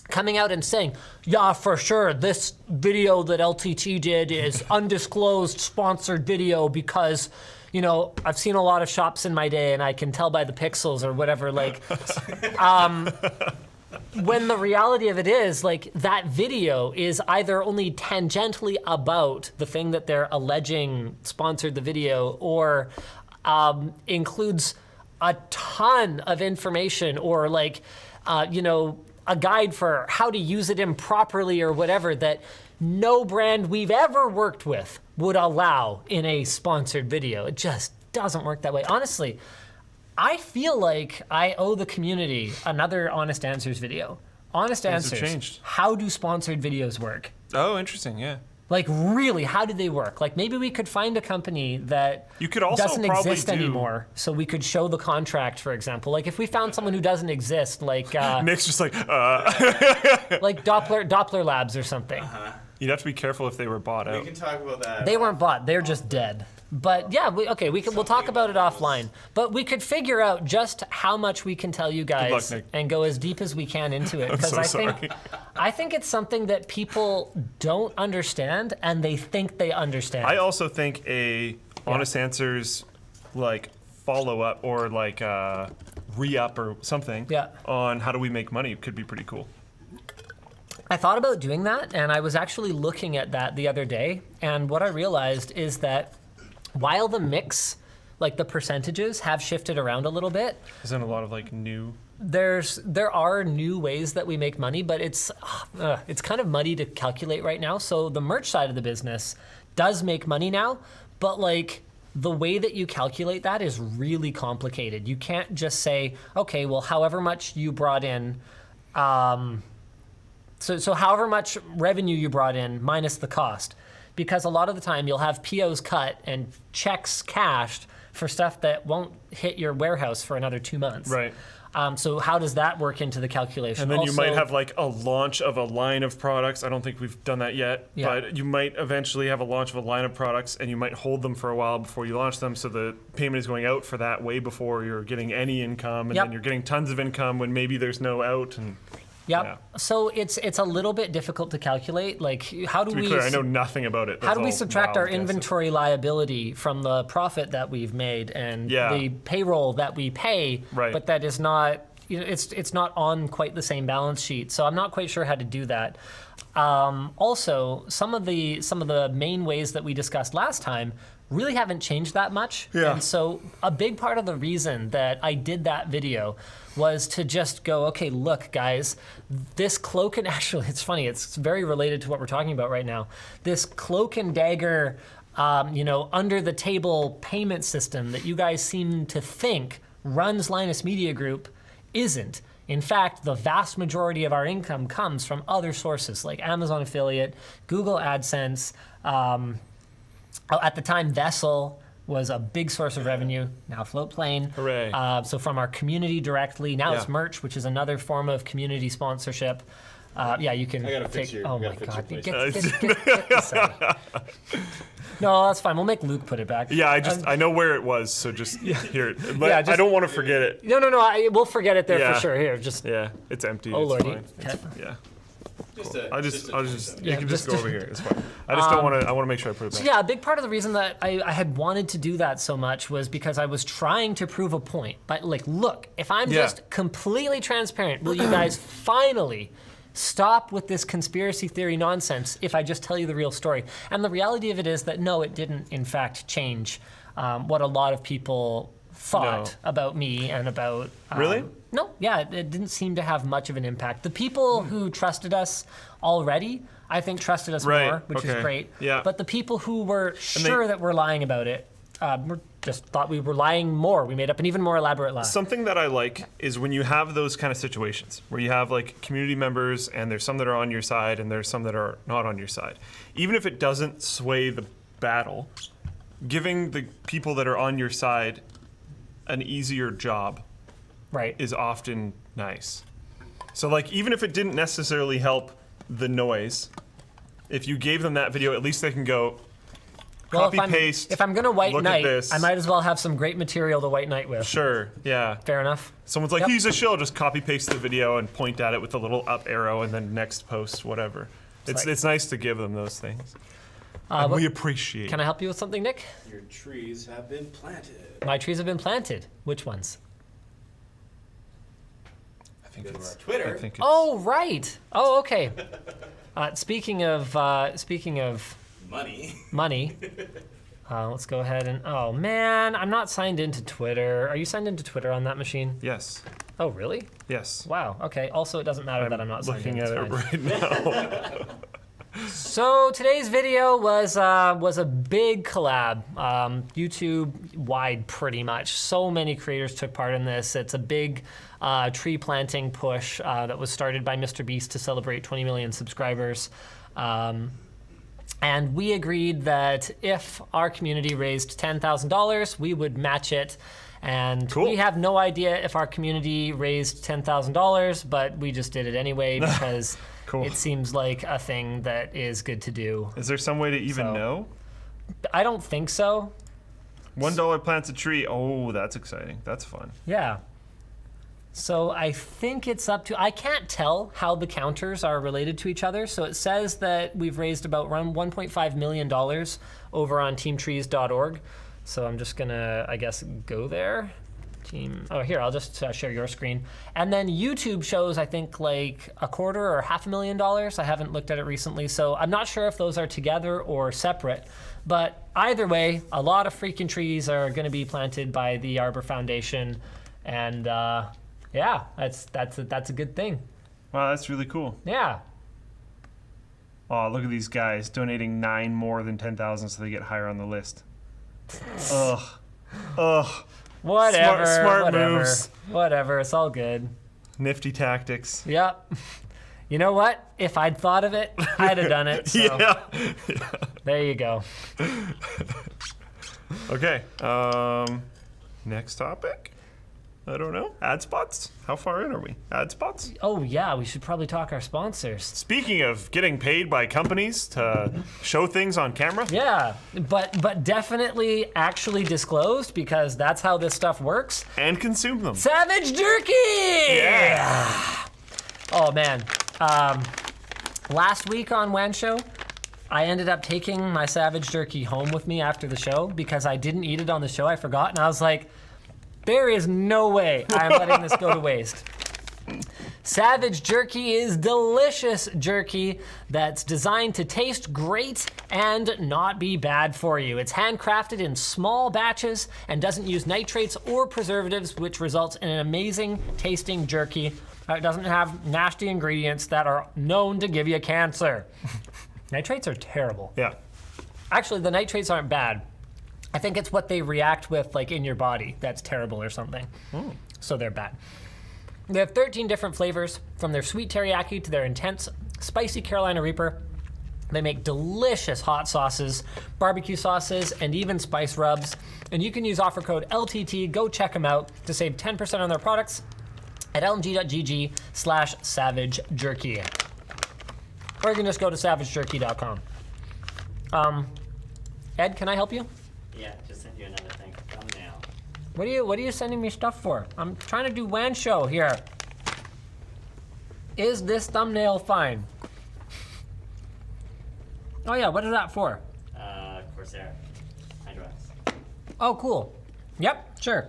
coming out and saying, yeah, for sure, this video that LTT did is undisclosed sponsored video because I've seen a lot of shops in my day and I can tell by the pixels or whatever, when the reality of it is, that video is either only tangentially about the thing that they're alleging sponsored the video, or includes a ton of information, or a guide for how to use it improperly or whatever that no brand we've ever worked with would allow in a sponsored video. It just doesn't work that way. Honestly, I feel like I owe the community another Honest Answers video honest Things have answers. changed. How do sponsored videos work? Oh, interesting. Yeah. Like, really, how do they work? Like, maybe we could find a company that You could also doesn't probably exist anymore, so we could show the contract, for example. Like, if we found someone who doesn't exist, like Nick's just like, like Doppler Labs or something. You'd have to be careful if they were bought out. We can talk about that. They weren't bought; they're just dead. But yeah, we'll talk about it offline. But we could figure out just how much we can tell you guys Nick. and go as deep as we can into it, because I think it's something that people don't understand and they think they understand. I also think a honest answers like follow up or like re-up or something on how do we make money could be pretty cool. I thought about doing that, and I was actually looking at that the other day, and what I realized is that while the mix, like the percentages, have shifted around a little bit, Isn't a lot of like new? there are new ways that we make money, but it's kind of muddy to calculate right now. So the merch side of the business does make money now, but like the way that you calculate that is really complicated. You can't just say, okay, well, however much you brought in, so however much revenue you brought in minus the cost. Because a lot of the time you'll have POs cut and checks cashed for stuff that won't hit your warehouse for another 2 months. Right. So how does that work into the calculation? And then you Also, might have like a launch of a line of products. I don't think we've done that yet, but you might eventually have a launch of a line of products and you might hold them for a while before you launch them. So the payment is going out for that way before you're getting any income, and then you're getting tons of income when maybe there's no out. And So it's a little bit difficult to calculate. Like, how do to be we? clear, I know nothing about it. How do we That's all subtract our wild guesses. inventory liability from the profit that we've made and the payroll that we pay? Right. But that is not, it's not on quite the same balance sheet. So I'm not quite sure how to do that. Also, some of the main ways that we discussed last time really haven't changed that much. Yeah. And so a big part of the reason that I did that video was to just go, okay, look, guys, this cloak and actually, it's funny, it's very related to what we're talking about right now. This cloak and dagger, under the table payment system that you guys seem to think runs Linus Media Group isn't. In fact, the vast majority of our income comes from other sources like Amazon affiliate, Google AdSense. At the time, Vessel was a big source of revenue. Now Floatplane. Hooray. So from our community directly. Now it's merch, which is another form of community sponsorship. You can I gotta take. fix your. Oh you my gotta fix God! your Get place. this out. No, that's fine. We'll make Luke put it back. Yeah, I know where it was, so just here. Yeah, I don't want to forget it. No. We'll forget it there for sure. Here, just. Yeah, it's empty. Oh it's lordy. fine. Okay. Yeah. I'll just Yeah, you can just just- go over here. It's fine. I just don't want to. I want to make sure I put it back. So yeah, a big part of the reason that I had wanted to do that so much was because I was trying to prove a point. But like, look, if I'm just completely transparent, will you guys finally stop with this conspiracy theory nonsense if I just tell you the real story? And the reality of it is that no, it didn't in fact change what a lot of people thought about me and about... Really? No, yeah, it didn't seem to have much of an impact. The people who trusted us already, I think trusted us more, which is great. Yeah. But the people who were sure that we're lying about it, just thought we were lying more. We made up an even more elaborate lie. Something that I like is when you have those kind of situations where you have like community members and there's some that are on your side and there's some that are not on your side. Even if it doesn't sway the battle, giving the people that are on your side an easier job is often nice. So like even if it didn't necessarily help the noise, if you gave them that video, at least they can go copy paste. If I'm gonna white look knight, at this. I might as well have some great material to white knight with. Sure, yeah. Fair enough. Someone's like, he's a shill, just copy paste the video and point at it with the little up arrow and then next post, whatever. It's nice to give them those things. And we appreciate. Can I help you with something, Nick? Your trees have been planted. My trees have been planted. Which ones? I think Go to it's our Twitter. I think it's, Oh, right. Oh, okay. Speaking of Money. let's go ahead and. Oh man, I'm not signed into Twitter. Are you signed into Twitter on that machine? Yes. Oh, really? Yes. Wow. Okay. Also, it doesn't matter that I'm not signed in. Looking at It's it fine. right now. So today's video was a big collab, YouTube-wide pretty much. So many creators took part in this. It's a big tree planting push that was started by Mr. Beast to celebrate 20 million subscribers. And we agreed that if our community raised $10,000, we would match it. And we have no idea if our community raised $10,000, but we just did it anyway because it seems like a thing that is good to do. Is there some way to even know? I don't think so. $1 plants a tree. Oh, that's exciting. That's fun. Yeah. So I think it's up to, I can't tell how the counters are related to each other. So it says that we've raised about around $1.5 million over on TeamTrees.org. So I'm just gonna, I guess, go there. Oh, here, I'll just share your screen. And then YouTube shows, I think, like $250,000 or $500,000. I haven't looked at it recently, so I'm not sure if those are together or separate. But either way, a lot of freaking trees are gonna be planted by the Arbor Foundation. And yeah, that's a good thing. Wow, that's really cool. Yeah. Oh, look at these guys donating 9 more than 10,000 so they get higher on the list. Ugh. Ugh. Whatever. Smart moves. Whatever. It's all good. Nifty tactics. Yep. You know what? If I'd thought of it, I'd have done it. So. Yeah. There you go. Okay. Next topic. I don't know. Ad spots? How far in are we? Ad spots? Oh yeah, we should probably talk our sponsors. Speaking of getting paid by companies to show things on camera. Yeah, but definitely actually disclosed because that's how this stuff works. And consume them. Savage Jerky! Yeah! Oh man. Last week on WAN Show, I ended up taking my Savage Jerky home with me after the show because I didn't eat it on the show. I forgot, and I was like, there is no way I'm letting this go to waste. Savage Jerky is delicious jerky that's designed to taste great and not be bad for you. It's handcrafted in small batches and doesn't use nitrates or preservatives, which results in an amazing tasting jerky. It doesn't have nasty ingredients that are known to give you cancer. Nitrates are terrible. Yeah. Actually, the nitrates aren't bad. I think it's what they react with, like, in your body that's terrible or something. So they're bad. They have 13 different flavors, from their sweet teriyaki to their intense spicy Carolina Reaper. They make delicious hot sauces, barbecue sauces, and even spice rubs. And you can use offer code LTT. Go check them out to save 10% on their products at lmg.gg/savagejerky. Or you can just go to savagejerky.com. Ed, can I help you? Yeah, just sent you another thing. Thumbnail. What are you sending me stuff for? I'm trying to do WAN Show here. Is this thumbnail fine? Oh yeah, what is that for? Corsair. HydroX. Oh, cool. Yep, sure.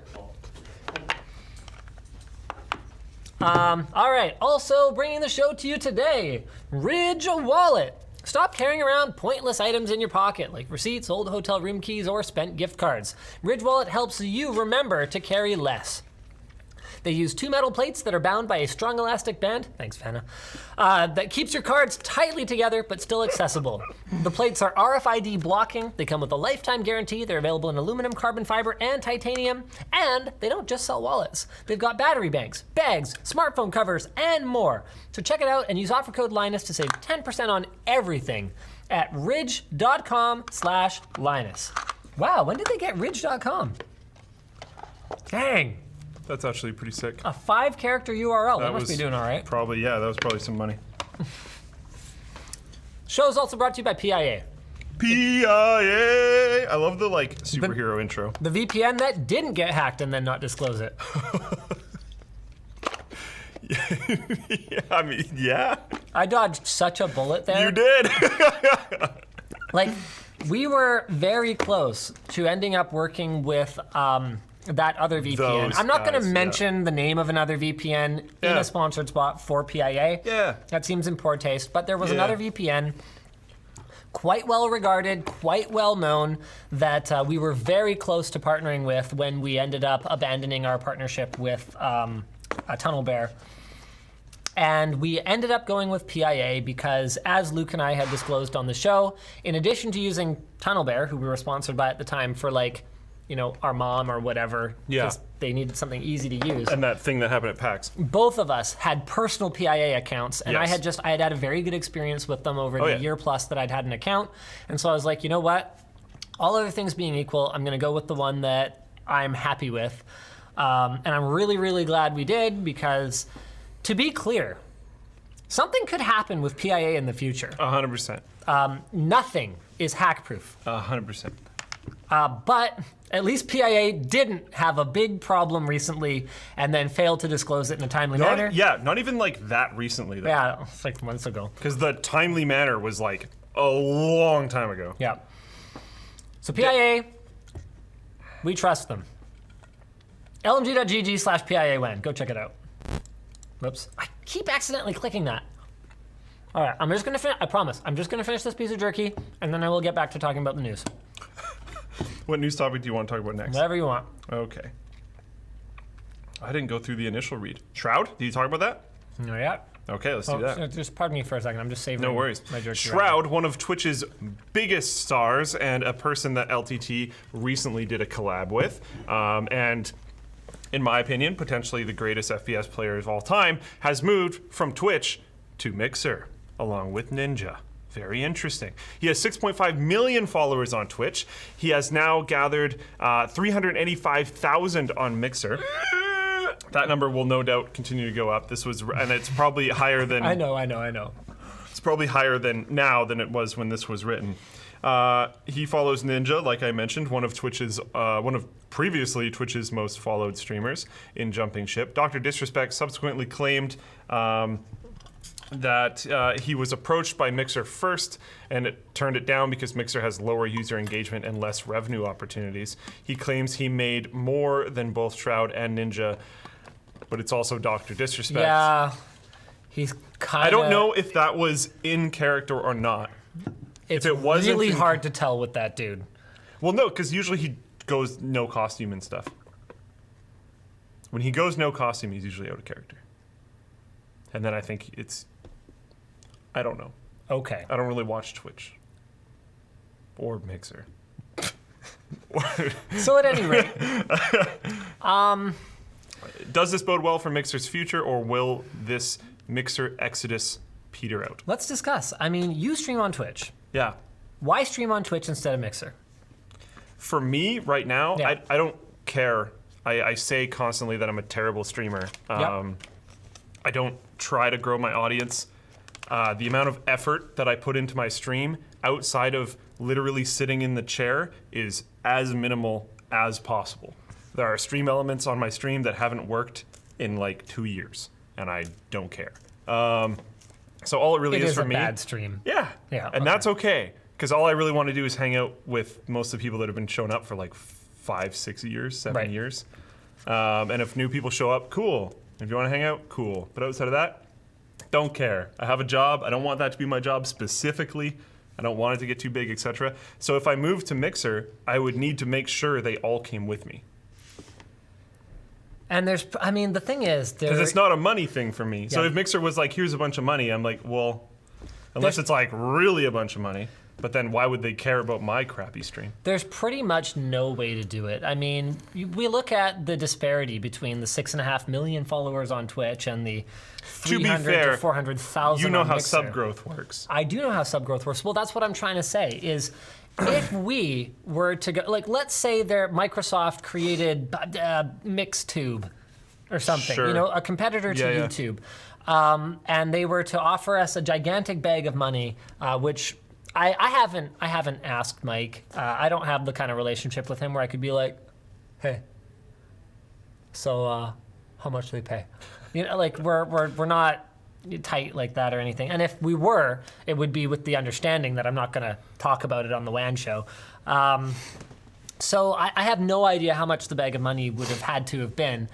All right, also bringing the show to you today, Ridge Wallet. Stop carrying around pointless items in your pocket, like receipts, old hotel room keys, or spent gift cards. Ridge Wallet helps you remember to carry less. They use 2 metal plates that are bound by a strong elastic band, thanks Vanna, that keeps your cards tightly together but still accessible. The plates are RFID blocking, they come with a lifetime guarantee, they're available in aluminum, carbon fiber, and titanium, and they don't just sell wallets. They've got battery banks, bags, smartphone covers, and more. So check it out and use offer code Linus to save 10% on everything at ridge.com/Linus. Wow, when did they get ridge.com? Dang. That's actually pretty sick. A 5-character URL. That must be doing all right. Probably, yeah, that was probably some money. Show is also brought to you by PIA. PIA! I love the, like, superhero intro. The VPN that didn't get hacked and then not disclose it. Yeah, I mean, yeah. I dodged such a bullet there. You did! Like, we were very close to ending up working with that other VPN. Those I'm not going to guys, mention the name of another VPN in a sponsored spot for PIA. Yeah. That seems in poor taste. But there was another VPN, quite well regarded, quite well known, that we were very close to partnering with when we ended up abandoning our partnership with a Tunnel Bear. And we ended up going with PIA because, as Luke and I had disclosed on the show, in addition to using TunnelBear, who we were sponsored by at the time for our mom or whatever, because they needed something easy to use. And that thing that happened at PAX. Both of us had personal PIA accounts, and I had had a very good experience with them over the year plus that I'd had an account. And so I was like, you know what? All other things being equal, I'm going to go with the one that I'm happy with. And I'm really, really glad we did because, to be clear, something could happen with PIA in the future. 100%. Nothing is hack-proof. 100%. But at least PIA didn't have a big problem recently and then failed to disclose it in a timely manner. Yeah, not even like that recently, though. Yeah, it's like months ago. Because the timely manner was like a long time ago. Yeah. So PIA, we trust them. lmg.gg/PIA-WAN. Go check it out. Whoops. I keep accidentally clicking that. All right, I'm just going to finish. I promise. I'm just going to finish this piece of jerky, and then I will get back to talking about the news. What news topic do you want to talk about next? Whatever you want. Okay. I didn't go through the initial read. Shroud? Did you talk about that? No, yeah. Okay, let's do that. Just pardon me for a second. I'm just saving No worries. my jerky. Shroud, one of Twitch's biggest stars and a person that LTT recently did a collab with. And in my opinion, potentially the greatest FPS player of all time, has moved from Twitch to Mixer, along with Ninja. Very interesting. He has 6.5 million followers on Twitch. He has now gathered 385,000 on Mixer. That number will no doubt continue to go up. And it's probably higher than... I know. It's probably higher than now than it was when this was written. He follows Ninja, like I mentioned, one of previously Twitch's most followed streamers in Jumping Ship. Dr. Disrespect subsequently claimed that he was approached by Mixer first, and it turned it down because Mixer has lower user engagement and less revenue opportunities. He claims he made more than both Shroud and Ninja, but it's also Dr. Disrespect. Yeah, he's kind of... I don't know if that was in character or not. It's if it wasn't really hard to tell with that dude. Well, no, because usually he goes no costume and stuff. When he goes no costume, he's usually out of character. And then I think it's... I don't know. Okay. I don't really watch Twitch. Or Mixer. So at any rate... Does this bode well for Mixer's future, or will this Mixer exodus peter out? Let's discuss. I mean, you stream on Twitch. Yeah. Why stream on Twitch instead of Mixer? For me, right now, Yeah. I don't care. I say constantly that I'm a terrible streamer. I don't try to grow my audience. The amount of effort that I put into my stream outside of literally sitting in the chair is as minimal as possible. There are stream elements on my stream that haven't worked in like 2 years, and I don't care. So all it really is for me... It is a bad stream. Yeah. Yeah. And that's okay, because all I really want to do is hang out with most of the people that have been showing up for like 5, 6 years, 7 years. And if new people show up, cool. If you want to hang out, cool. But outside of that, don't care. I have a job. I don't want that to be my job specifically. I don't want it to get too big, etc. So if I move to Mixer, I would need to make sure they all came with me. And the thing is... Because it's not a money thing for me. So Yeah. if Mixer was like, here's a bunch of money, I'm like, well, unless it's like really a bunch of money. But then why would they care about my crappy stream? There's pretty much no way to do it. I mean, we look at the disparity between the 6.5 million followers on Twitch and the 300 to 400,000 you know on how Mixer. subgrowth works. I do know how subgrowth works. Well, that's what I'm trying to say is if we were to go, like, let's say Microsoft created Mixtube or something, Sure. a competitor to YouTube, and they were to offer us a gigantic bag of money, which I haven't asked Mike. I don't have the kind of relationship with him where I could be like, hey, so how much do they pay? Like we're not tight like that or anything. And if we were, it would be with the understanding that I'm not going to talk about it on the WAN show. So I have no idea how much the bag of money would have had to have been.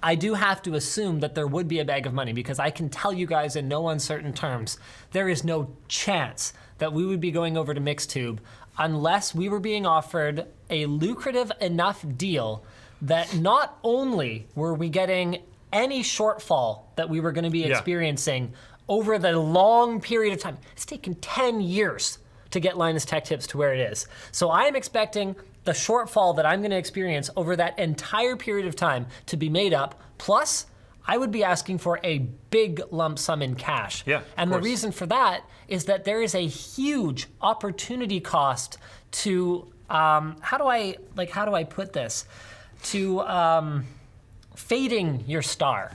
I do have to assume that there would be a bag of money because I can tell you guys in no uncertain terms, there is no chance that we would be going over to Mixtube unless we were being offered a lucrative enough deal that not only were we getting any shortfall that we were going to be experiencing over the long period of time. It's taken 10 years to get Linus Tech Tips to where it is. So I'm expecting the shortfall that I'm going to experience over that entire period of time to be made up, plus I would be asking for a big lump sum in cash. Yeah, and the reason for that is that there is a huge opportunity cost to, how do I put this? To fading your star.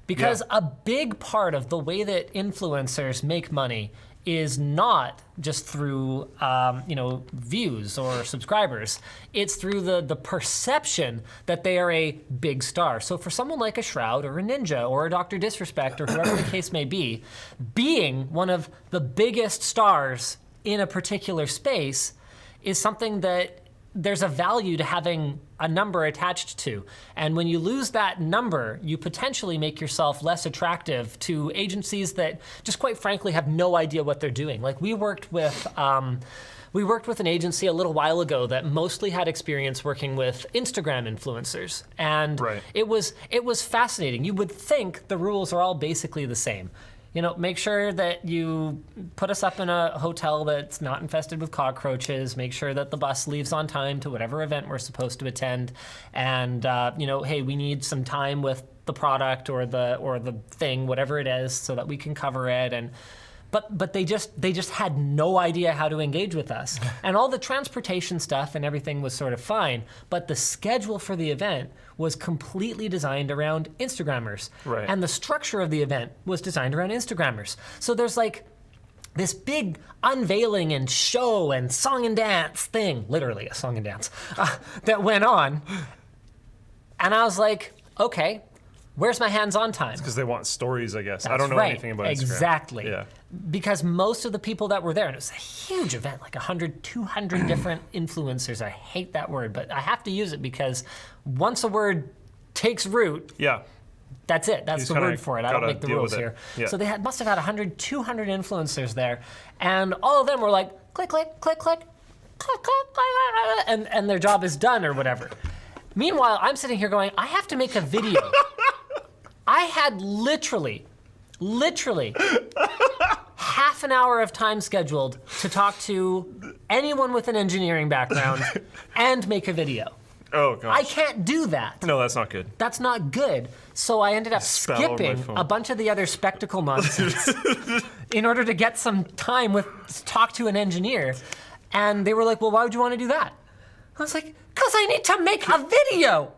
Because a big part of the way that influencers make money is not just through views or subscribers. It's through the perception that they are a big star. So for someone like a Shroud or a Ninja or a Dr. Disrespect or whoever the case may be, being one of the biggest stars in a particular space is something that there's a value to having a number attached to. And when you lose that number, you potentially make yourself less attractive to agencies that just quite frankly have no idea what they're doing. Like we worked with an agency a little while ago that mostly had experience working with Instagram influencers. And it was fascinating. You would think the rules are all basically the same. Make sure that you put us up in a hotel that's not infested with cockroaches. Make sure that the bus leaves on time to whatever event we're supposed to attend. And, hey, we need some time with the product or the thing, whatever it is, so that we can cover it. But they just had no idea how to engage with us. And all the transportation stuff and everything was sort of fine, but the schedule for the event was completely designed around Instagrammers. Right. And the structure of the event was designed around Instagrammers. So there's like this big unveiling and show and song and dance thing, literally a song and dance, that went on. And I was like, okay, where's my hands-on time? It's because they want stories, I guess. That's I don't know anything about Instagram. Exactly. Yeah. Because most of the people that were there, and it was a huge event, like 100, 200 different influencers. I hate that word, but I have to use it because once a word takes root, that's it. That's the word for it. I don't make the rules here. Yeah. So they must have had 100, 200 influencers there, and all of them were like, click, click, click, click, click, click, click, and their job is done or whatever. Meanwhile, I'm sitting here going, I have to make a video. I had literally half an hour of time scheduled to talk to anyone with an engineering background and make a video. Oh, gosh. I can't do that. No, that's not good. That's not good. So I ended up skipping a bunch of the other spectacle nonsense in order to get some time talk to an engineer. And they were like, well, why would you want to do that? I was like, because I need to make a video.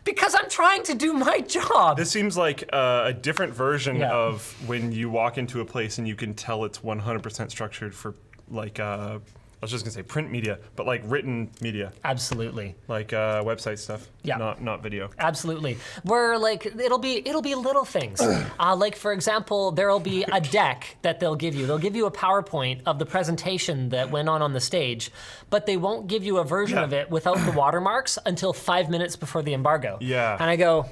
Because I'm trying to do my job. This seems like a different version of when you walk into a place and you can tell it's 100% structured for like, I was just gonna say print media, but like written media. Absolutely. Like website stuff. Yeah. Not video. Absolutely. Where like it'll be little things. Like for example, there'll be a deck that they'll give you. They'll give you a PowerPoint of the presentation that went on the stage, but they won't give you a version of it without the watermarks until 5 minutes before the embargo. Yeah. And I go,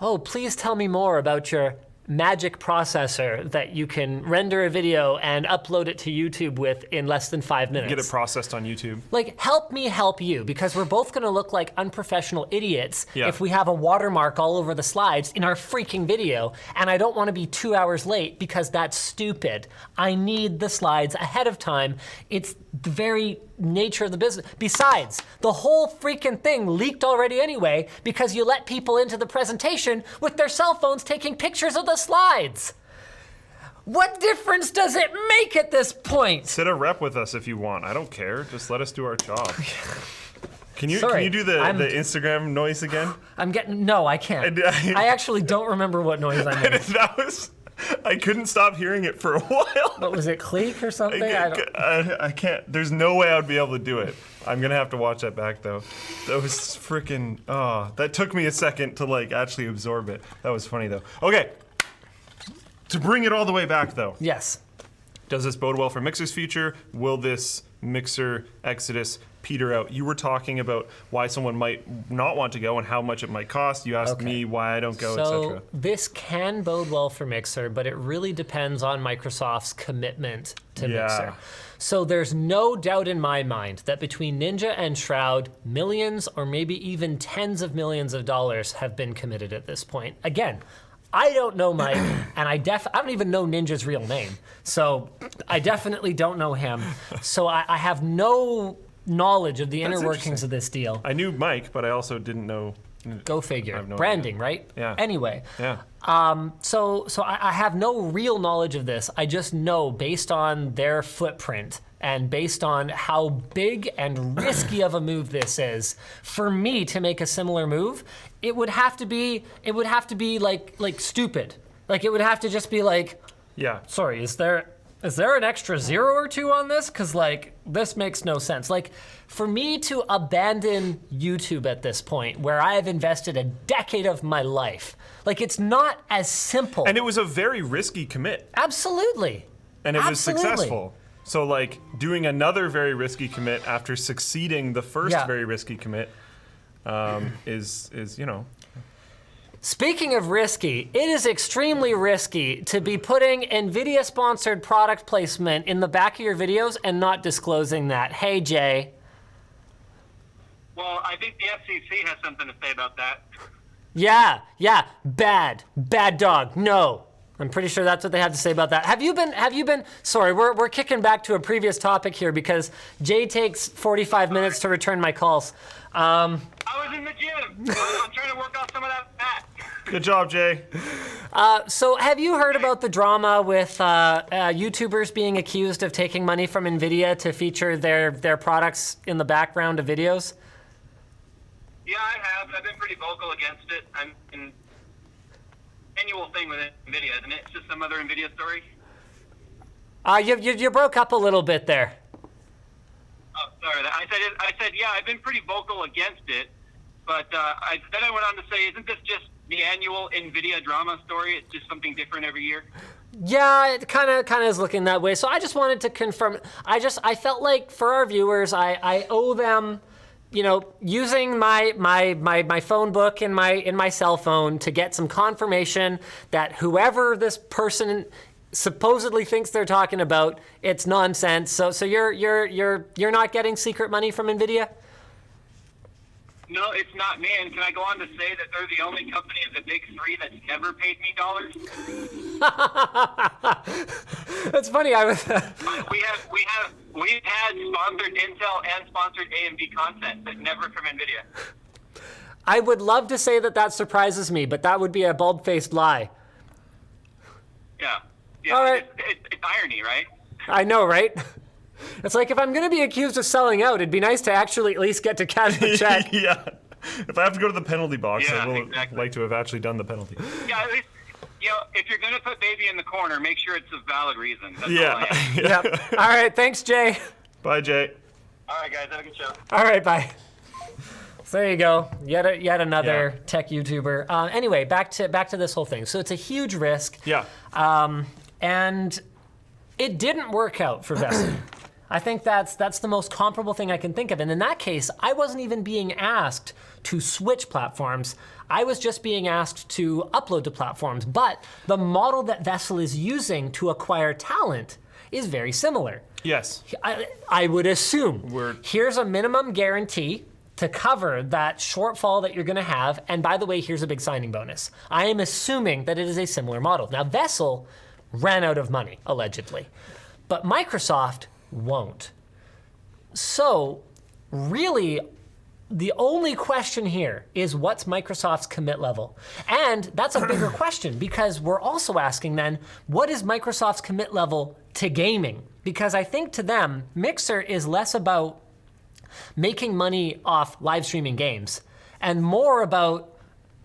oh, please tell me more about your magic processor that you can render a video and upload it to YouTube with in less than 5 minutes. Get it processed on YouTube. Like, help me help you, because we're both gonna look like unprofessional idiots if we have a watermark all over the slides in our freaking video, and I don't wanna be 2 hours late because that's stupid. I need the slides ahead of time. It's the very nature of the business. Besides, the whole freaking thing leaked already anyway because you let people into the presentation with their cell phones taking pictures of the slides. What difference does it make at this point? Sit a rep with us if you want. I don't care. Just let us do our job. Can you do the Instagram noise again? No, I can't. I actually don't remember what noise I made. I couldn't stop hearing it for a while. What was it, Cleek or something? I can't. There's no way I'd be able to do it. I'm gonna have to watch that back though. That was freaking. That took me a second to like actually absorb it. That was funny though. Okay. To bring it all the way back though. Yes. Does this bode well for Mixer's future? Will this Mixer exodus peter out? You were talking about why someone might not want to go and how much it might cost. You asked me why I don't go, etc. So this can bode well for Mixer, but it really depends on Microsoft's commitment to Mixer. So there's no doubt in my mind that between Ninja and Shroud, millions or maybe even tens of millions of dollars have been committed at this point. Again, I don't know Mike, and I don't even know Ninja's real name. So I definitely don't know him. So I have no knowledge of the inner workings of this deal. I knew Mike, but I also didn't know. Go figure. No Branding, idea. right? Yeah. Anyway. Yeah. So I have no real knowledge of this. I just know based on their footprint and based on how big and risky of a move this is, for me to make a similar move, it would have to be like stupid. Like it would have to just be like, Yeah. sorry, is there an extra 0 or 2 on this? Because like this makes no sense. Like for me to abandon YouTube at this point, where I have invested a decade of my life, like it's not as simple. And it was a very risky commit. Absolutely. And it was Absolutely. successful. So like doing another very risky commit after succeeding the first Yeah. very risky commit is you know. Speaking of risky, it is extremely risky to be putting Nvidia-sponsored product placement in the back of your videos and not disclosing that. Hey, Jay. Well, I think the FCC has something to say about that. Yeah, bad dog, no. I'm pretty sure that's what they had to say about that. Have you been, sorry, we're kicking back to a previous topic here because Jay takes 45 minutes to return my calls. I was in the gym. I'm trying to work off some of that fat. Good job, Jay. So have you heard about the drama with YouTubers being accused of taking money from Nvidia to feature their products in the background of videos? Yeah, I have. I've been pretty vocal against it. I'm an annual thing with Nvidia, isn't it? It's just some other Nvidia story. You broke up a little bit there. Oh, sorry. I said, yeah, I've been pretty vocal against it, but then I went on to say, isn't this just the annual Nvidia drama story? It's just something different every year. Yeah, it kind of is looking that way. So I just wanted to confirm. I felt like for our viewers, I owe them, you know, using my phone book in my cell phone to get some confirmation that whoever this person supposedly thinks they're talking about, it's nonsense. So you're not getting secret money from Nvidia? No, it's not me. And can I go on to say that they're the only company of the big three that's never paid me dollars? That's funny. We've had sponsored Intel and sponsored AMD content, but never from Nvidia. I would love to say that surprises me, but that would be a bald-faced lie. Yeah. All right. It's irony, right? I know, right? It's like if I'm going to be accused of selling out, it'd be nice to actually at least get to cash the check. Yeah. If I have to go to the penalty box, Yeah, I will exactly. like to have actually done the penalty. Yeah, at least, you know, if you're going to put baby in the corner, make sure it's a valid reason. That's all I Yeah. ask. Yep. All right. Thanks, Jay. Bye, Jay. All right, guys. Have a good show. All right. Bye. So there you go. Yet another tech YouTuber. Anyway, back to this whole thing. So it's a huge risk. Yeah. And it didn't work out for Vessel. I think that's the most comparable thing I can think of. And in that case, I wasn't even being asked to switch platforms. I was just being asked to upload to platforms. But the model that Vessel is using to acquire talent is very similar. Yes. I would assume. Here's a minimum guarantee to cover that shortfall that you're going to have. And by the way, here's a big signing bonus. I am assuming that it is a similar model. Now, Vessel ran out of money, allegedly. But Microsoft won't. So, really, the only question here is what's Microsoft's commit level? And that's a bigger question because we're also asking then, what is Microsoft's commit level to gaming? Because I think to them, Mixer is less about making money off live streaming games and more about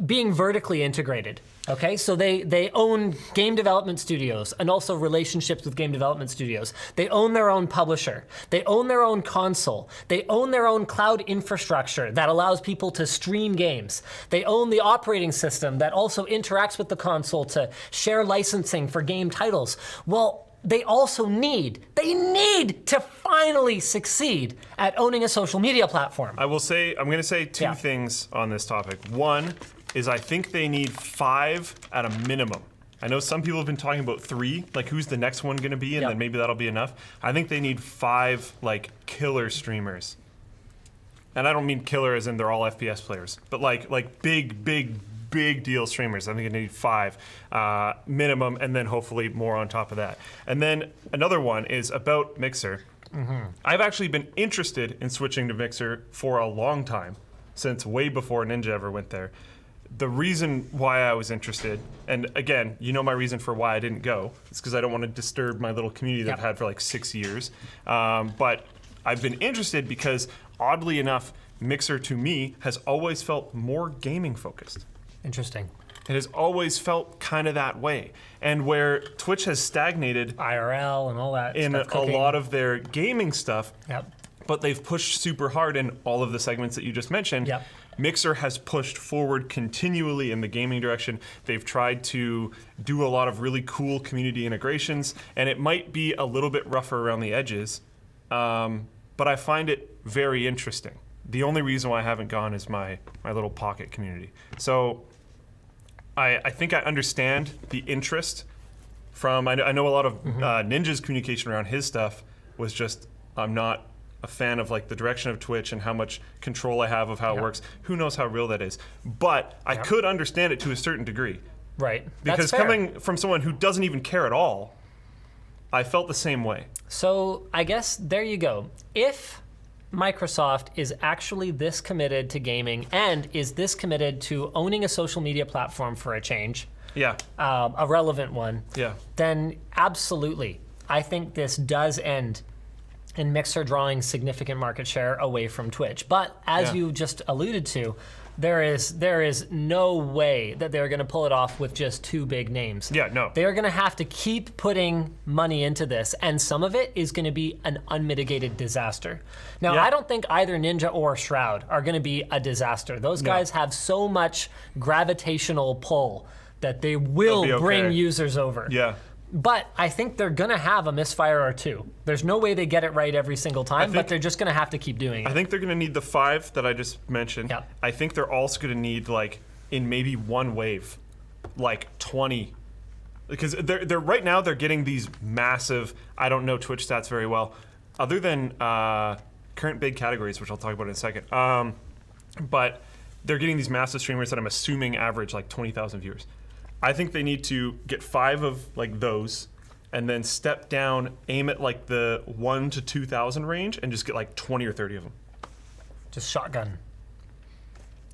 being vertically integrated. Okay, so they own game development studios and also relationships with game development studios. They own their own publisher. They own their own console. They own their own cloud infrastructure that allows people to stream games. They own the operating system that also interacts with the console to share licensing for game titles. Well, they also need to finally succeed at owning a social media platform. I'm going to say two things on this topic. One is I think they need 5 at a minimum I know some people have been talking about 3, like who's the next one going to be, and then maybe that'll be enough. I think they need 5 like killer streamers. And I don't mean killer as in they're all FPS players, but like big deal streamers. I think they need 5 minimum, and then hopefully more on top of that. And then another one is about Mixer. I've actually been interested in switching to Mixer for a long time, since way before Ninja ever went there. The reason why I was interested, and again, you know my reason for why I didn't go, it's because I don't want to disturb my little community that I've had for like 6 years. But I've been interested because, oddly enough, Mixer to me has always felt more gaming focused. Interesting. It has always felt kind of that way. And where Twitch has stagnated IRL and all that in a lot of their gaming stuff, but they've pushed super hard in all of the segments that you just mentioned. Mixer has pushed forward continually in the gaming direction. They've tried to do a lot of really cool community integrations, and it might be a little bit rougher around the edges, but I find it very interesting. The only reason why I haven't gone is my little pocket community. So I think I understand the interest from, I know a lot of Ninja's communication around his stuff was just, I'm not a fan of like the direction of Twitch and how much control I have of how it works. Who knows how real that is? But I could understand it to a certain degree. Right. Because coming from someone who doesn't even care at all, I felt the same way. So I guess there you go. If Microsoft is actually this committed to gaming and is this committed to owning a social media platform for a change, a relevant one, then absolutely, I think this does end in Mixer drawing significant market share away from Twitch. But as you just alluded to, there is no way that they're going to pull it off with just 2 big names. They're going to have to keep putting money into this, and some of it is going to be an unmitigated disaster. Now, I don't think either Ninja or Shroud are going to be a disaster. Those guys have so much gravitational pull that they will bring users over. But I think they're going to have a misfire or 2. There's no way they get it right every single time, but they're just going to have to keep doing it. I think they're going to need the 5 that I just mentioned. I think they're also going to need, like, in maybe one wave, like 20. Because they're right now they're getting these massive, I don't know Twitch stats very well, other than current big categories, which I'll talk about in a second. But they're getting these massive streamers that I'm assuming average like 20,000 viewers. I think they need to get 5 of like those, and then step down, aim at like the 1 to 2,000 range, and just get like 20 or 30 of them. Just shotgun.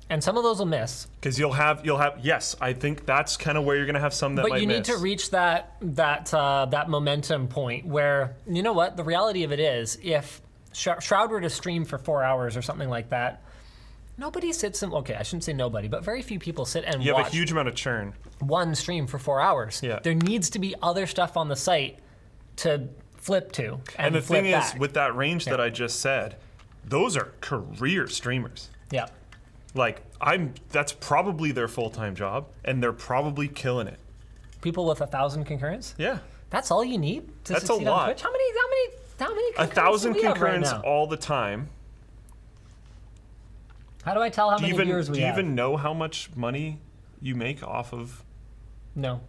And some of those will miss. Because you'll have. Yes, I think that's kind of where you're gonna have some that might miss. But you need to reach that momentum point where, you know what, the reality of it is, if Shroud were to stream for 4 hours or something like that, nobody sits and, okay, I shouldn't say nobody, but very few people sit and watch. You have a huge amount of churn. One stream for 4 hours. There needs to be other stuff on the site to flip to. And the flip thing back. is, with that range that I just said, those are career streamers. Like, that's probably their full-time job, and they're probably killing it. People with 1,000 concurrents? Yeah. That's all you need to That's succeed a lot. on Twitch? How many concurrents 1,000 do we have right concurrents now? all the time. How do I tell how many viewers we have? Do you even know how much money you make off of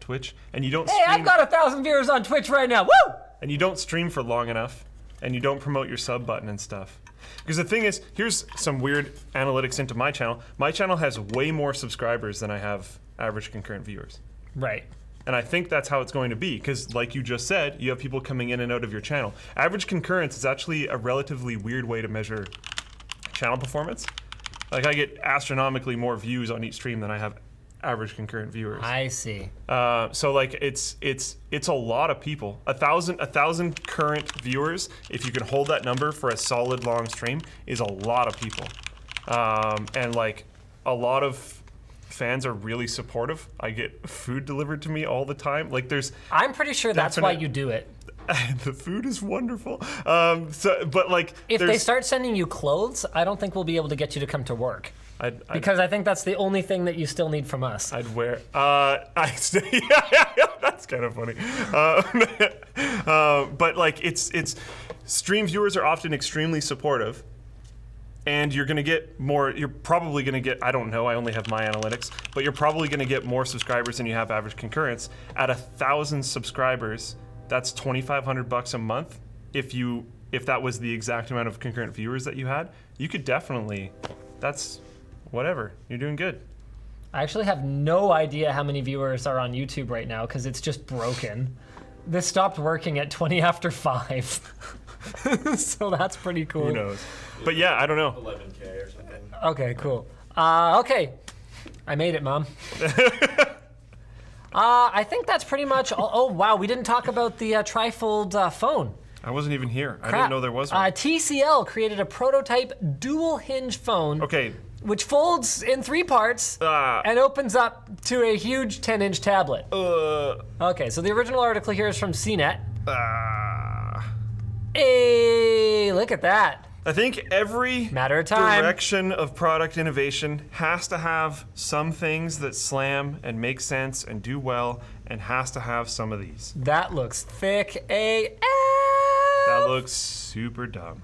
Twitch? And you don't Hey, stream, I've got 1,000 viewers on Twitch right now. Woo! And you don't stream for long enough, and you don't promote your sub button and stuff. Because the thing is, here's some weird analytics into my channel. My channel has way more subscribers than I have average concurrent viewers. Right. And I think that's how it's going to be, because like you just said, you have people coming in and out of your channel. Average concurrence is actually a relatively weird way to measure channel performance. Like, I get astronomically more views on each stream than I have average concurrent viewers. I see. So like, it's a lot of people. 1,000 current viewers, if you can hold that number for a solid long stream, is a lot of people. And like, a lot of fans are really supportive. I get food delivered to me all the time. Like, I'm pretty sure that's why you do it. The food is wonderful. But like, if they start sending you clothes, I don't think we'll be able to get you to come to work. Because I think that's the only thing that you still need from us. I'd wear. That's kind of funny. But like, it's stream viewers are often extremely supportive, and you're going to get more. You're probably going to get, I don't know, I only have my analytics, but you're probably going to get more subscribers than you have average concurrence. At 1,000 subscribers, that's $2,500 a month. If that was the exact amount of concurrent viewers that you had, you could definitely, that's whatever, you're doing good. I actually have no idea how many viewers are on YouTube right now because it's just broken. This stopped working at 20 after 5. So that's pretty cool. Who knows? But yeah, I don't know. 11K or something. Okay, cool. Okay. I made it, Mom. I think that's pretty much all. Oh, wow, we didn't talk about the trifold phone. I wasn't even here. Crap. I didn't know there was one. TCL created a prototype dual hinge phone. Okay. Which folds in 3 parts and opens up to a huge 10-inch tablet. Okay, so the original article here is from CNET. Hey, look at that. I think every matter of time direction of product innovation has to have some things that slam and make sense and do well, and has to have some of these. That looks thick AF. That looks super dumb.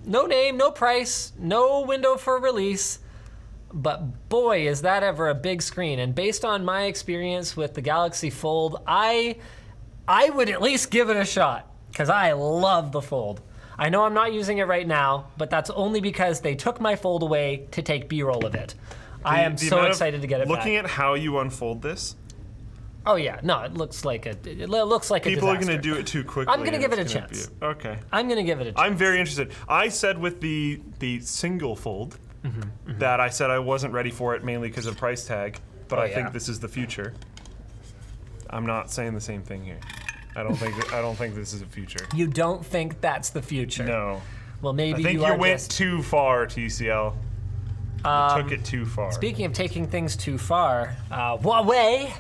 No name, no price, no window for release. But boy, is that ever a big screen. And based on my experience with the Galaxy Fold, I would at least give it a shot, because I love the Fold. I know I'm not using it right now, but that's only because they took my Fold away to take B-roll of it. I am so excited to get it back. Looking at how you unfold this. Oh yeah, no, it looks like a People disaster. are going to do it too quickly. I'm going to give it a chance. Okay. I'm going to give it a chance. I'm very interested. I said with the single fold that I said I wasn't ready for it mainly because of price tag, but I think this is the future. I'm not saying the same thing here. I don't think this is a future. You don't think that's the future? No. Well, maybe I think you went too far, TCL. You took it too far. Speaking of taking things too far, Huawei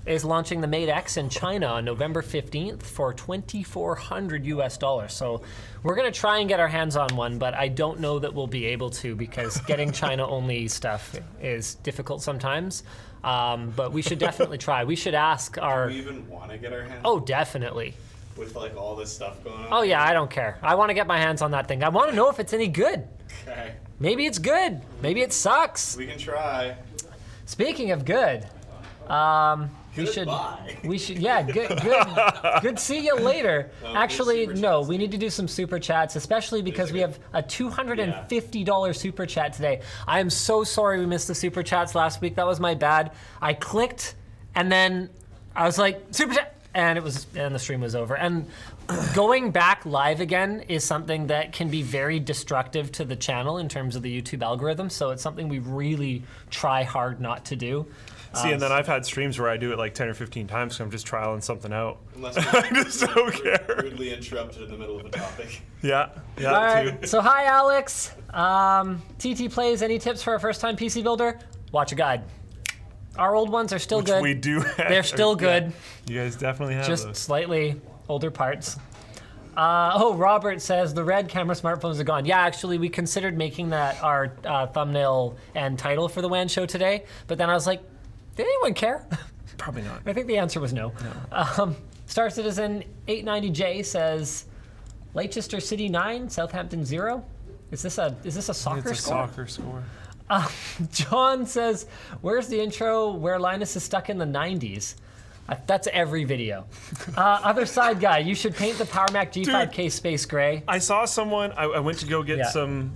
is launching the Mate X in China on November 15th for $2,400 US. So we're gonna try and get our hands on one, but I don't know that we'll be able to because getting China-only stuff is difficult sometimes. But we should definitely try. We should ask our. Do we even want to get our hands? Oh, definitely. With like all this stuff going on. Oh yeah, I don't care. I want to get my hands on that thing. I want to know if it's any good. Okay. Maybe it's good. Maybe it sucks. We can try. Speaking of good, we should, yeah, good. See you later. Actually, no, we need to do some super chats, especially because we have a $250 super chat today. I am so sorry we missed the super chats last week. That was my bad. I clicked, and then I was like, super chat, and the stream was over. And going back live again is something that can be very destructive to the channel in terms of the YouTube algorithm. So it's something we really try hard not to do. See, and then I've had streams where I do it like 10 or 15 times, so I'm just trialing something out. Unless I just don't care. Rudely interrupted in the middle of a topic. Yeah, all right, so hi, Alex. TT Plays, any tips for a first-time PC builder? Watch a guide. Our old ones are still good. We do have. They're still good. Yeah. You guys definitely have just those. Slightly older parts. Robert says the red camera smartphones are gone. Yeah, actually, we considered making that our thumbnail and title for the WAN show today, but then I was like, did anyone care? Probably not. I think the answer was no. Star Citizen 890J says, Leicester City 9, Southampton 0. Is this a soccer It's a score? soccer score. John says, where's the intro where Linus is stuck in the 90s? That's every video. Other side guy, you should paint the Power Mac G5K space gray. I saw someone, I went to go get some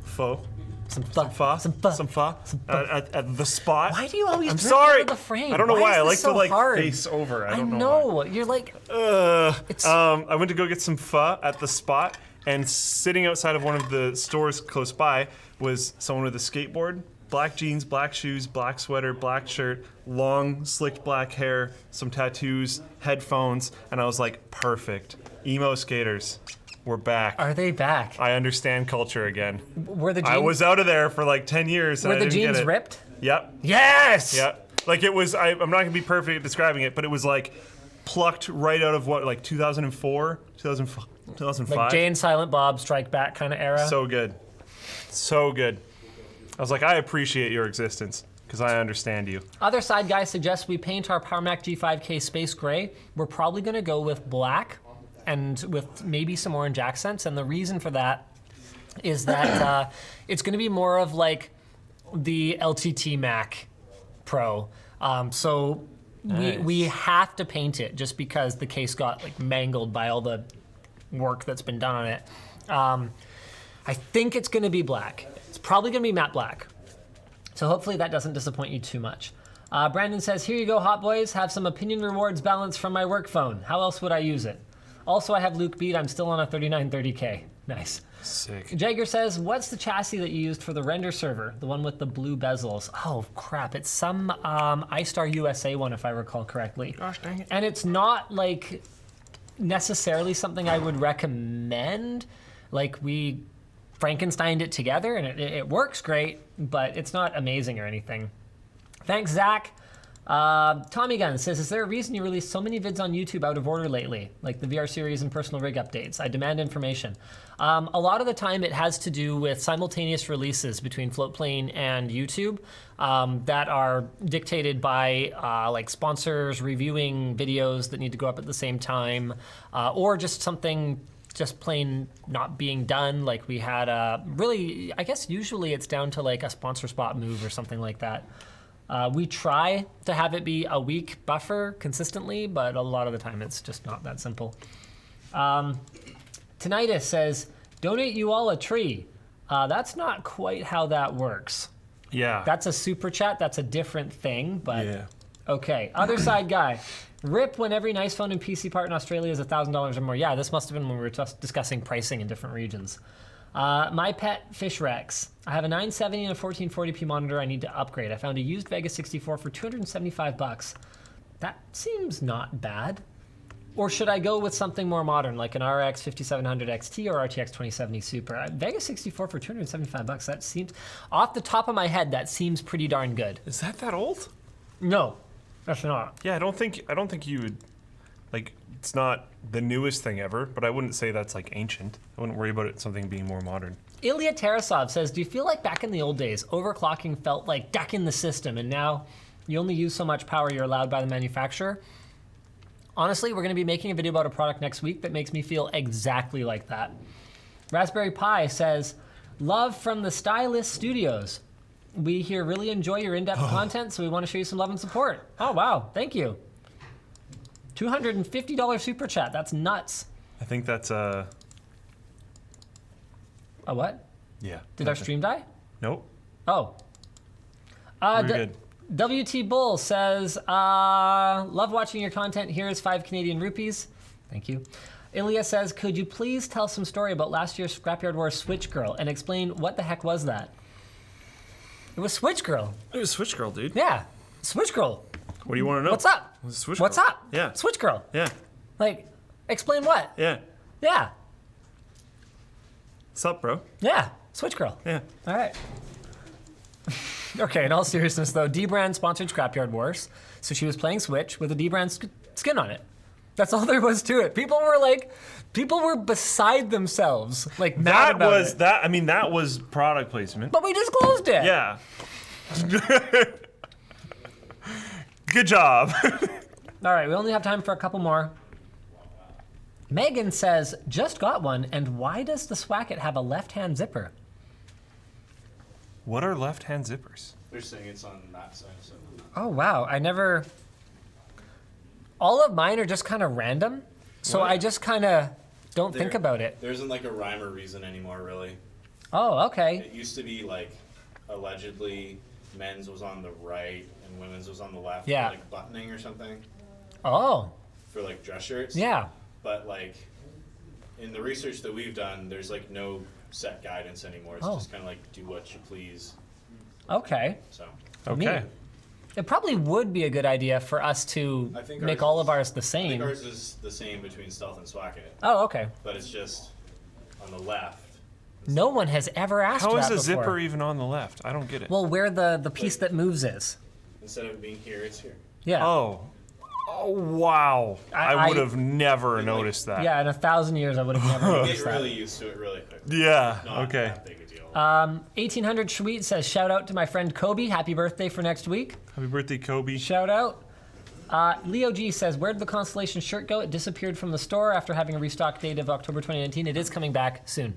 pho. Some pho at the spot. Why do you always drip out of the frame? I don't know why. I like so to like hard? face over. I don't know. You're like. I went to go get some pho at the spot, and sitting outside of one of the stores close by was someone with a skateboard, black jeans, black shoes, black sweater, black shirt, long slicked black hair, some tattoos, headphones, and I was like, perfect. Emo skaters. We're back. Are they back? I understand culture again. Were the jeans? I was out of there for like 10 years. Were the jeans ripped? Yep. Yes! Yep. Like it was, I'm not gonna be perfect at describing it, but it was like plucked right out of what, like 2004, 2005? Like Jay and Silent Bob Strike Back kind of era? So good. So good. I was like, I appreciate your existence because I understand you. Other side guy suggests we paint our Power Mac G5K space gray. We're probably gonna go with black and with maybe some orange accents, and the reason for that is that it's going to be more of like the LTT Mac Pro. So we have to paint it just because the case got like mangled by all the work that's been done on it. I think it's going to be black. It's probably going to be matte black. So hopefully that doesn't disappoint you too much. Brandon says, here you go, hot boys. Have some opinion rewards balance from my work phone. How else would I use it? Also, I have Luke beat. I'm still on a 3930K. Nice. Sick. Jagger says, what's the chassis that you used for the render server? The one with the blue bezels. Oh, crap. It's some iStar USA one, if I recall correctly. Gosh, dang it. And it's not, like, necessarily something I would recommend. Like, we Frankensteined it together, and it works great, but it's not amazing or anything. Thanks, Zach. Tommy Gunn says, is there a reason you release so many vids on YouTube out of order lately? Like the VR series and personal rig updates. I demand information. A lot of the time it has to do with simultaneous releases between Floatplane and YouTube that are dictated by like sponsors reviewing videos that need to go up at the same time, or just something just plain not being done. Like we had really, I guess usually it's down to like a sponsor spot move or something like that. We try to have it be a week buffer consistently, but a lot of the time it's just not that simple. Tinnitus says, donate you all a tree. That's not quite how that works. Yeah. That's a super chat. That's a different thing, but Yeah. Okay. Other side guy. Rip when every nice phone and PC part in Australia is $1,000 or more. Yeah, this must have been when we were just discussing pricing in different regions. My pet Fish Rex. I have a 970 and a 1440p monitor I need to upgrade. I found a used Vega 64 for $275. That seems not bad. Or should I go with something more modern, like an RX 5700 XT or RTX 2070 Super? Vega 64 for $275. That seems, off the top of my head, that seems pretty darn good. Is that old? No, that's not. Yeah, I don't think you would, like, it's not the newest thing ever, but I wouldn't say that's like ancient. I wouldn't worry about it something being more modern. Ilya Tarasov says, do you feel like back in the old days, overclocking felt like ducking the system, and now you only use so much power you're allowed by the manufacturer? Honestly, we're going to be making a video about a product next week that makes me feel exactly like that. Raspberry Pi says, love from the Stylist Studios. We here really enjoy your in-depth content, so we want to show you some love and support. Oh, wow. Thank you. $250 super chat. That's nuts. I think that's A what? yeah. Did our stream die? Nope. Oh. We're good. WT Bull says, love watching your content. Here's 5 Canadian rupees. Thank you. Ilya says, could you please tell some story about last year's Scrapyard Wars Switch Girl and explain what the heck was that? It was Switch Girl. It was Switch Girl, dude. Yeah. Switch Girl. What do you want to know? What's up? It was Switch What's Girl. up? Yeah. Switch Girl. Yeah. Like, explain what? Yeah. Yeah. What's up, bro? Yeah. Switch Girl. Yeah. All right. Okay, in all seriousness though, D-Brand sponsored Scrapyard Wars, so she was playing Switch with a D-Brand skin on it. That's all there was to it. People were beside themselves, like mad about it. That was product placement. But we disclosed it. Yeah. Good job. All right, we only have time for a couple more. Megan says, just got one, and why does the Swacket have a left-hand zipper? What are left-hand zippers? They're saying it's on that side. So. Oh, wow. All of mine are just kind of random, so I just kind of don't think about it. There isn't like a rhyme or reason anymore, really. Oh, okay. It used to be like, allegedly, men's was on the right and women's was on the left. Yeah. For, like buttoning or something. Oh. For like dress shirts. Yeah. But like, in the research that we've done, there's like no set guidance anymore. It's just kind of like do what you please. Okay. So. Okay. Neat. It probably would be a good idea for us to make all of ours the same. I think ours is the same between Stealth and Swacket. Oh, okay. But it's just on the left. No one has ever asked How that is a before. zipper even on the left? I don't get it. Well, where the piece that moves is. Instead of being here, it's here. Yeah. Oh, wow. I would have never noticed that. Yeah, in 1,000 years, I would have never You noticed get that. really used to it really quick. Yeah, Not okay. that big a deal. 1800 Schweet says, shout out to my friend Kobe. Happy birthday for next week. Happy birthday, Kobe. Shout out. Leo G says, where did the Constellation shirt go? It disappeared from the store after having a restock date of October 2019. It is coming back soon.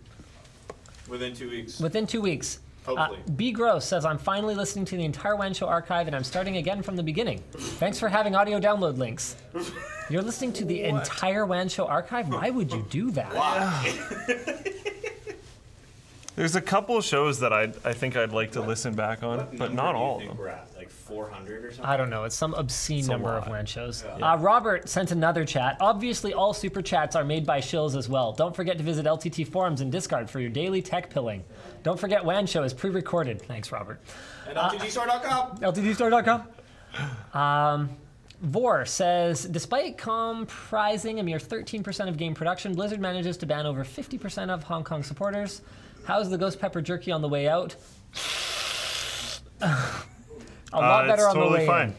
Within 2 weeks. Within 2 weeks. Hopefully. B Gross says, I'm finally listening to the entire WAN Show archive and I'm starting again from the beginning. Thanks for having audio download links. You're listening to the entire WAN Show archive? Why would you do that? Why? There's a couple of shows that I think I'd like to listen back on, but not all of them. We're at like 400 or something. I don't know. It's some obscene number of lot. WAN shows. Robert sent another chat. Obviously, all super chats are made by shills as well. Don't forget to visit LTT forums and Discard for your daily tech pilling. Don't forget WAN Show is pre-recorded. Thanks, Robert. And LTTstore.com. LTTstore.com. Vor says, despite comprising a mere 13% of game production, Blizzard manages to ban over 50% of Hong Kong supporters. How's the ghost pepper jerky on the way out? A lot better on the way in. It's totally fine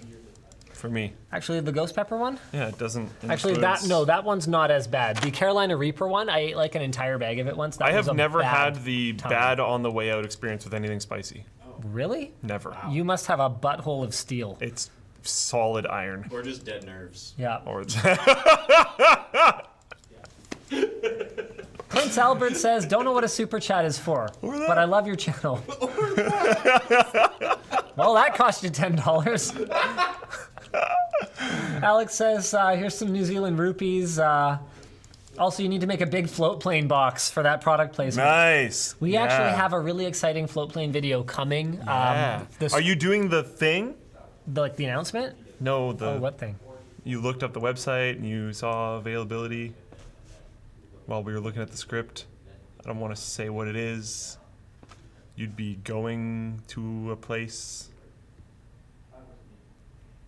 for me. Actually, the ghost pepper one? Yeah, it doesn't. Actually, that one's not as bad. The Carolina Reaper one, I ate like an entire bag of it once. That I was have a never bad had the time. bad on the way out experience with anything spicy. Really? Never. You must have a butthole of steel. It's solid iron. Or just dead nerves. Yeah. Or Prince Albert says, don't know what a super chat is for, but I love your channel. Well, that cost you $10. Alex says, here's some New Zealand rupees. Also, you need to make a big float plane box for that product placement. nice. We actually have a really exciting float plane video coming. Yeah. Are you doing the thing? the announcement? No, Oh, what thing? You looked up the website and you saw availability while we were looking at the script. I don't want to say what it is. You'd be going to a place.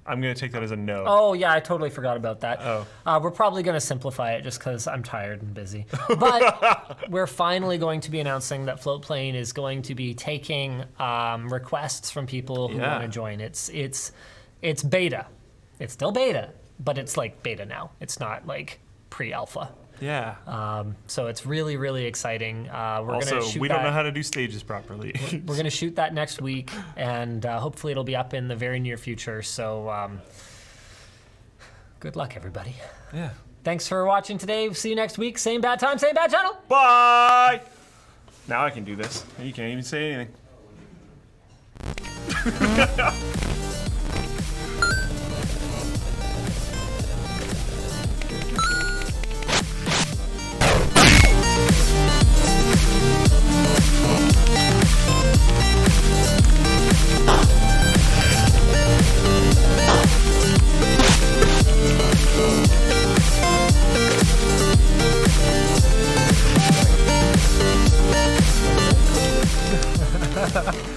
I'm going to take that as a no. Oh, yeah, I totally forgot about that. Oh. We're probably going to simplify it just because I'm tired and busy. But we're finally going to be announcing that Floatplane is going to be taking requests from people who want to join. It's beta. It's still beta, but it's like beta now. It's not like pre-alpha. Yeah. So it's really, really exciting. We're Also, gonna shoot we don't know how to do stages properly. We're going to shoot that next week, and hopefully it'll be up in the very near future. So good luck, everybody. Yeah. Thanks for watching today. See you next week. Same bad time, same bad channel. Bye! Now I can do this. You can't even say anything.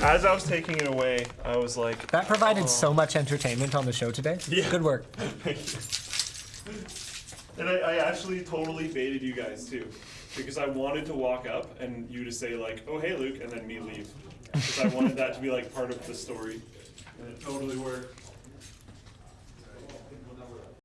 As I was taking it away, I was like... That provided so much entertainment on the show today. Yeah. Good work. And I actually totally baited you guys too. Because I wanted to walk up and you to say like, oh hey Luke, and then me leave. Because I wanted that to be like part of the story. And it totally worked.